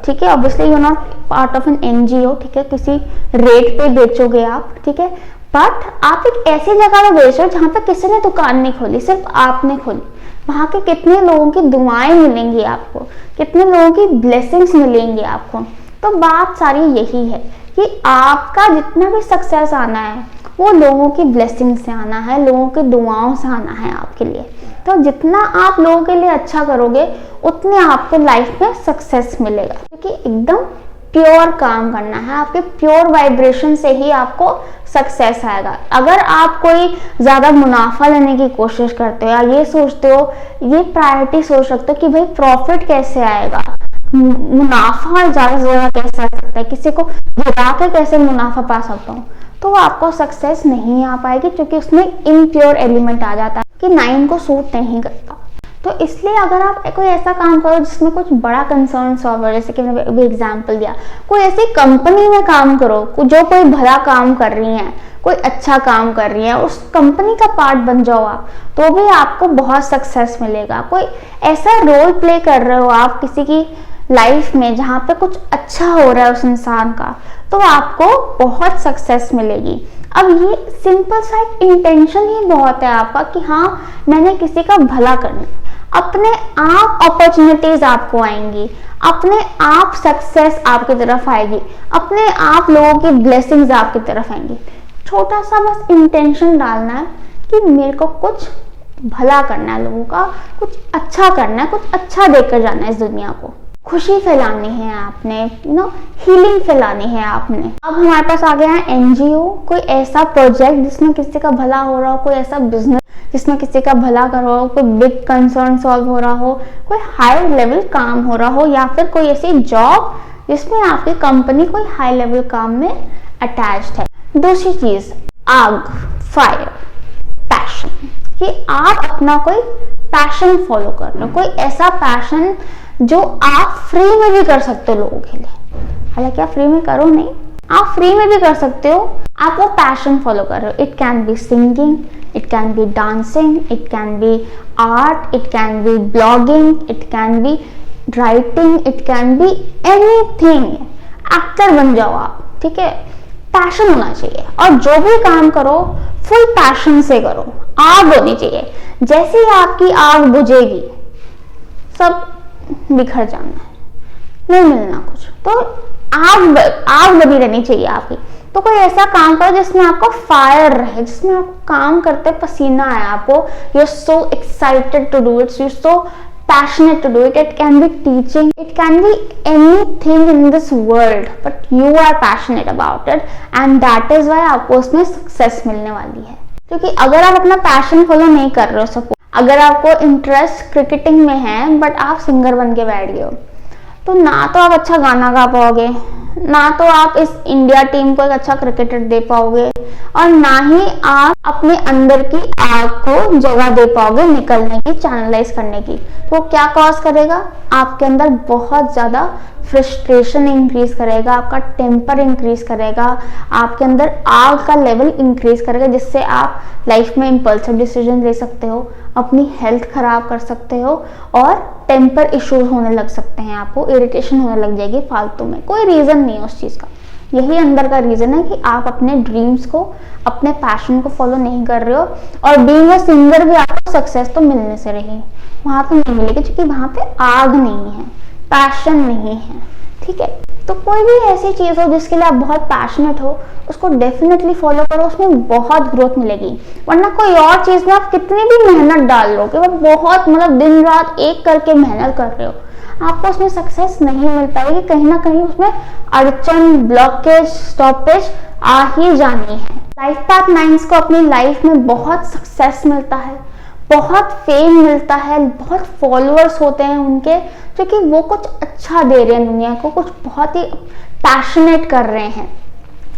ठीक है, obviously you not part of an NGO, ठीक है, किसी रेट पे बेचोगे आप, ठीक है, बट आप एक ऐसी जगह पे बेच रहे हो जहाँ पे किसी ने दुकान नहीं खोली, सिर्फ आपने खोली। वहाँ के कितने लोगों की दुआएं मिलेंगी आपको, कितने लोगों की ब्लेसिंग्स मिलेंगी आपको। तो बात सारी यही है कि आपका जितना भी सक्सेस आना है वो लोगों की ब्लेसिंग से आना है, लोगों की दुआओं से आना है आपके लिए। तो जितना आप लोगों के लिए अच्छा करोगे उतने आपको लाइफ में सक्सेस मिलेगा, क्योंकि एकदम प्योर काम करना है, आपके प्योर वाइब्रेशन से ही आपको सक्सेस आएगा। अगर आप कोई ज़्यादा मुनाफा लेने की कोशिश करते हो या ये सोचते हो, ये प्रायोरिटी सोच सकते हो कि भाई प्रॉफिट कैसे आएगा, मुनाफा ज़्यादा से ज़्यादा कैसे आ सकता है, किसी को गिरा के कैसे मुनाफा पा सकता हूँ, तो आपको सक्सेस नहीं आ पाएगी, क्योंकि उसमें इम्प्योर एलिमेंट आ जाता है कि 9 को सूट नहीं करता। तो इसलिए अगर आप कोई ऐसा काम करो जिसमें कुछ बड़ा कंसर्न सॉल्व हो, जैसे कि मैंने अभी एग्जांपल दिया, कोई ऐसी कंपनी में काम करो जो कोई भला काम कर रही है, कोई अच्छा काम कर रही है, उस कंपनी का पार्ट बन जाओ आप, तो भी आपको बहुत सक्सेस मिलेगा। कोई ऐसा रोल प्ले कर रहे हो आप किसी की लाइफ में जहाँ पे कुछ अच्छा हो रहा है उस इंसान का, तो आपको बहुत सक्सेस मिलेगी। अब ये सिंपल सा एक इंटेंशन ही बहुत है आपका कि हाँ मैंने किसी का भला करना, अपने आप अपॉर्चुनिटीज आपको आएंगी, अपने आप सक्सेस आपकी तरफ आएगी, अपने आप लोगों की ब्लेसिंग्स आपकी तरफ आएंगी। छोटा सा बस इंटेंशन डालना है कि मेरे को कुछ भला करना है, लोगों का कुछ अच्छा करना है, कुछ अच्छा देकर जाना है इस दुनिया को, खुशी फैलानी है आपने, हीलिंग फैलानी है आपने। अब हमारे पास आ गया है एनजीओ, कोई ऐसा प्रोजेक्ट जिसमें किसी का भला हो रहा हो, कोई ऐसा बिजनेस जिसमें किसी का भला कर रहा हो, कोई बिग कंसर्न सॉल्व हो रहा हो, कोई हाई लेवल काम हो रहा हो, या फिर कोई ऐसी जॉब जिसमें आपकी कंपनी कोई हाई लेवल काम में अटैच्ड है। दूसरी चीज, आग, फायर, पैशन, कि आप अपना कोई पैशन फॉलो कर रहे हो, कोई ऐसा पैशन जो आप फ्री में भी कर सकते हो लोगों के लिए। हालांकि आप फ्री में करो नहीं, आप फ्री में भी कर सकते हो, आप वो पैशन फॉलो कर रहे हो। It can be singing, it can be dancing, it can be art, it can be blogging, it can be writing, it can be anything. Actor बन जाओ आप, ठीक है, पैशन होना चाहिए। और जो भी काम करो फुल पैशन से करो, आग होनी चाहिए। जैसे ही आपकी आग बुझेगी सब बिखर जाना है, नहीं मिलना कुछ, तो आग बनी रहनी चाहिए आपकी। तो कोई ऐसा काम करो जिसमें आपको फायर रहे, जिसमें आपको काम करते पसीना आए, आपको you are so excited to do it, you are so passionate to do it. It can be teaching, it can be anything in this world, but you are passionate about it and that is why आपको उसमें success मिलने वाली है। क्योंकि अगर आप अपना passion follow नहीं कर रहे हो, सपोज अगर आपको इंटरेस्ट क्रिकेटिंग में है बट आप सिंगर बन के बैठ गए हो, तो ना तो आप अच्छा गाना गा पाओगे, ना तो आप इस इंडिया टीम को एक अच्छा क्रिकेटर दे पाओगे, और ना ही आप अपने अंदर की आग को जगह दे पाओगे निकलने की, चैनलाइज करने की। तो क्या कॉज करेगा? आपके अंदर बहुत ज्यादा फ्रस्ट्रेशन इंक्रीज करेगा, आपका टेम्पर इंक्रीज करेगा, आपके अंदर आग का लेवल इंक्रीज करेगा, जिससे आप लाइफ में इम्पल्सिव डिसीजन ले सकते हो, अपनी हेल्थ खराब कर सकते हो और टेम्पर इश्यूज होने लग सकते हैं, आपको इरिटेशन होने लग जाएगी फालतू में, कोई रीजन नहीं है उस चीज का। यही अंदर का रीजन है कि आप अपने ड्रीम्स को, अपने पैशन को फॉलो नहीं कर रहे हो। और बीइंग अ सिंगर भी आपको सक्सेस तो मिलने से रही, वहां पे नहीं मिलेगी क्योंकि वहां पे आग नहीं है, पैशन नहीं है। ठीक है, तो कोई भी ऐसी चीज हो जिसके लिए आप बहुत पैशनेट हो, उसको डेफिनेटली फॉलो करो, उसमें बहुत ग्रोथ मिलेगी। वरना कोई और चीज में आप कितनी भी मेहनत डाल लो, कि वो बहुत मतलब दिन रात एक करके मेहनत कर रहे हो, आपको उसमें सक्सेस नहीं मिल पाएगी। कहीं ना कहीं उसमें अड़चन, ब्लॉकेज, स्टॉपेज आ ही जानी है। लाइफ पाथ माइंड्स को अपनी लाइफ में बहुत सक्सेस मिलता है, बहुत फेम मिलता है, बहुत फॉलोअर्स होते हैं उनके, क्योंकि वो कुछ अच्छा दे रहे हैं दुनिया को, कुछ बहुत ही पैशनेट कर रहे हैं।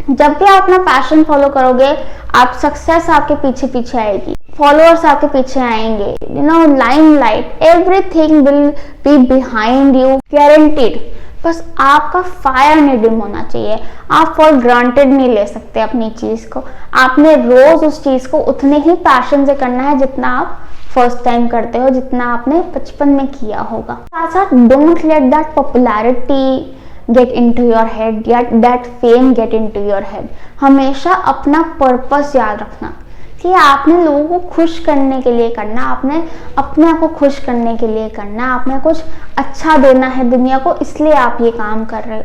जब भी आप अपना पैशन फॉलो करोगे, आप सक्सेस आपके पीछे पीछे आएगी, फॉलोअर्स आपके पीछे आएंगे, you know, limelight, everything will be behind you, guaranteed. बस आपका फायर नहीं डिम होना चाहिए। आप फॉर ग्रांटेड नहीं ले सकते अपनी चीज को, आपने रोज उस चीज को उतने ही पैशन से करना है जितना आप फर्स्ट टाइम करते हो, जितना आपने बचपन में किया होगा। साथ साथ don't let that popularity get into your head या that fame get into your head. हमेशा अपना पर्पस याद रखना कि आपने लोगों को खुश करने के लिए करना, आपने अपने आप को खुश करने के लिए करना, आपने कुछ अच्छा देना है दुनिया को, इसलिए आप ये काम कर रहे हो।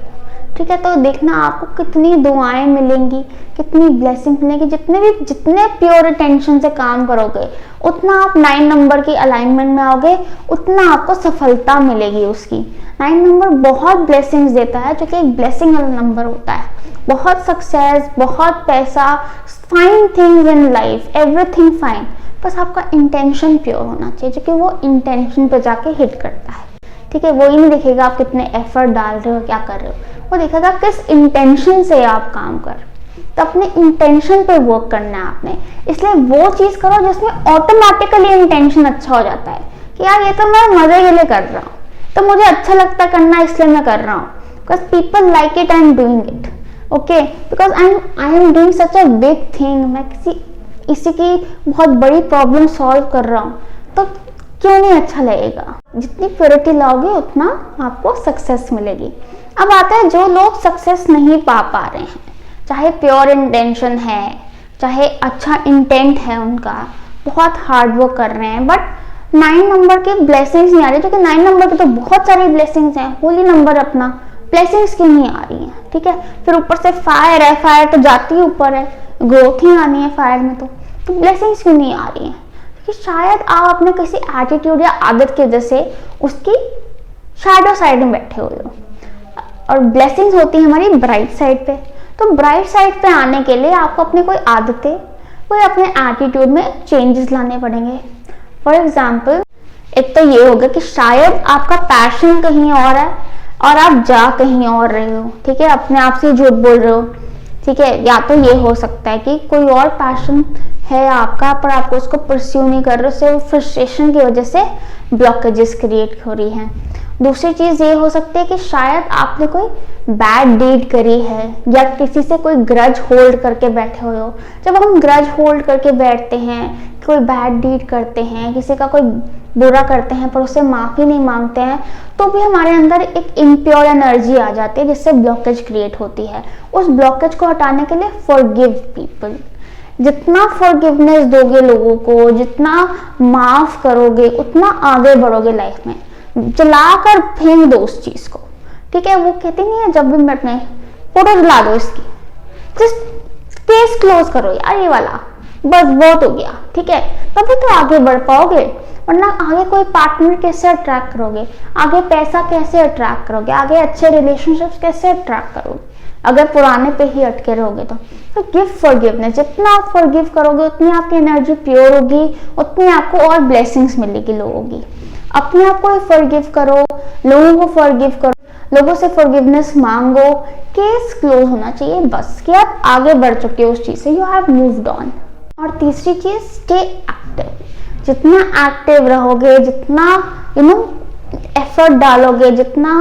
ठीक है, तो देखना आपको कितनी दुआएं मिलेंगी, कितनी ब्लेसिंग मिलेगी। जितने प्योर इंटेंशन से काम करोगे, उतना आप 9 नंबर की अलाइनमेंट में आओगे, उतना आपको सफलता मिलेगी उसकी। 9 नंबर बहुत ब्लेसिंग्स देता है, जो कि एक ब्लेसिंग वाला नंबर होता है। बहुत सक्सेस, बहुत पैसा, fine things in life, everything fine, बस आपका इंटेंशन प्योर होना चाहिए, जो कि वो इंटेंशन पे जाके हिट करता है। ठीक है, वो ही नहीं देखेगा आप कितने एफर्ट डाल रहे हो, क्या कर रहे हो, वो देखेगा किस इंटेंशन से आप काम कर रहे हो। तो अपने इंटेंशन पे वर्क करना है आपने, इसलिए वो चीज करो जिसमें ऑटोमेटिकली इंटेंशन अच्छा हो जाता है कि यार ये तो मैं मजे के लिए कर रहा हूँ, तो मुझे अच्छा लगता है करना, इसलिए मैं कर रहा हूँ, because people like it, I am doing it, okay, because I am doing such a big thing. मैं किसी की बहुत बड़ी प्रॉब्लम सॉल्व कर रहा हूँ, तो क्यों नहीं अच्छा लगेगा। जितनी प्योरिटी लाओगे उतना आपको सक्सेस मिलेगी। अब आते हैं जो लोग सक्सेस नहीं पा रहे हैं, चाहे प्योर इंटेंशन है, चाहे अच्छा इंटेंट है उनका, बहुत हार्ड वर्क कर रहे हैं, बट 9 नंबर की ब्लेसिंग्स नहीं आ रही, क्योंकि 9 नंबर की तो बहुत सारी ब्लेसिंग्स हैं, होली नंबर अपना, ब्लेसिंग्स क्यों नहीं आ रही हैं। ठीक है, फिर ऊपर से फायर है, फायर तो जाती ही ऊपर है, ग्रोथ ही आनी है फायर में, तो ब्लेसिंग्स क्यों नहीं आ रही हैं? कि शायद आप अपने किसी एटीट्यूड या आदत की वजह से उसकी शैडो साइड में बैठे हुए हो, और ब्लेसिंग्स होती है हमारी ब्राइट साइड पे। तो ब्राइट साइड पे आने के लिए आपको अपनी कोई आदतें, कोई अपने एटीट्यूड में चेंजेस लाने पड़ेंगे। फॉर एग्जाम्पल, एक तो ये होगा कि शायद आपका पैशन कहीं और है और आप जा कहीं और रहे हो। ठीक है, अपने आप से झूठ बोल रहे हो। ठीक है, या तो ये हो सकता है कि कोई और पैशन है आपका, पर आपको उसको परस्यू नहीं कर रहे हो, सिर्फ फ्रस्ट्रेशन की वजह से ब्लॉकेजेस क्रिएट हो रही हैं। दूसरी चीज ये हो सकती है कि शायद आपने कोई बैड डीड करी है, या किसी से कोई ग्रज होल्ड करके बैठे हुए हो। जब हम ग्रज होल्ड करके बैठते हैं, कोई बैड डीड करते हैं, किसी का कोई बुरा करते हैं, पर उससे माफी नहीं मांगते हैं, तो भी हमारे अंदर एक इम्प्योर एनर्जी आ जाती है, जिससे ब्लॉकेज क्रिएट होती है। उस ब्लॉकेज को हटाने के लिए फॉरगिव पीपल। जितना फॉरगिवनेस दोगे लोगों को, जितना माफ करोगे, उतना आगे बढ़ोगे लाइफ में। जलाकर फेंक दो उस चीज को। ठीक है, वो कहते नहीं है, जब भी मैं फोटो जला दो इसकी, जस्ट केस क्लोज करो यार, ये वाला बस बहुत हो गया, ठीक है, तभी तो आगे बढ़ पाओगे। वरना आगे कोई पार्टनर कैसे अट्रैक्ट करोगे, आगे पैसा कैसे अट्रैक्ट करोगे, आगे अच्छे रिलेशनशिप्स कैसे अट्रैक्ट करोगे, अगर पुराने पे ही अटके रहोगे तो गिव फॉरगिवनेस। जितना आप फॉरगिव करोगे उतनी आपकी एनर्जी प्योर होगी, उतनी आपको और ब्लेसिंग्स मिलेगी लोगों की। अपने आप को फॉरगिव करो, लोगों को फॉरगिव करो, लोगों से फॉरगिवनेस मांगो। केस क्लोज होना चाहिए बस, कि आप आगे बढ़ चुके हो उस चीज से, यू हैव मूव्ड ऑन। और तीसरी चीज, स्टे एक्टिव। जितना एक्टिव रहोगे, जितना एफर्ट डालोगे, जितना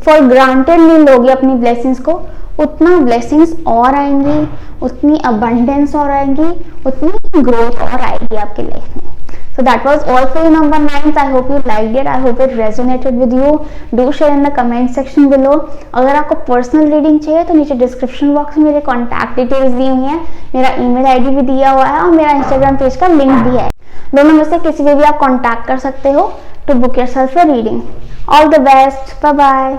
फॉर ग्रांटेड नहीं लोगे अपनी ब्लेसिंग्स को, उतना ब्लेसिंग्स और आएंगी, उतनी अबंडेंस और आएंगी, उतनी ग्रोथ और आएगी आपकी लाइफ में। So that was all for you number 9. I hope you liked it. I hope it resonated with you. Do share in the comment section below. अगर आपको पर्सनल रीडिंग चाहिए तो नीचे डिस्क्रिप्शन बॉक्स में मेरे कॉन्टैक्ट डिटेल्स दी हुई हैं, मेरा ईमेल आईडी भी दिया हुआ है और मेरा इंस्टाग्राम पेज का लिंक भी है। दोनों में से किसी पे भी आप कॉन्टैक्ट कर सकते हो to book yourself a reading. All the best, bye bye.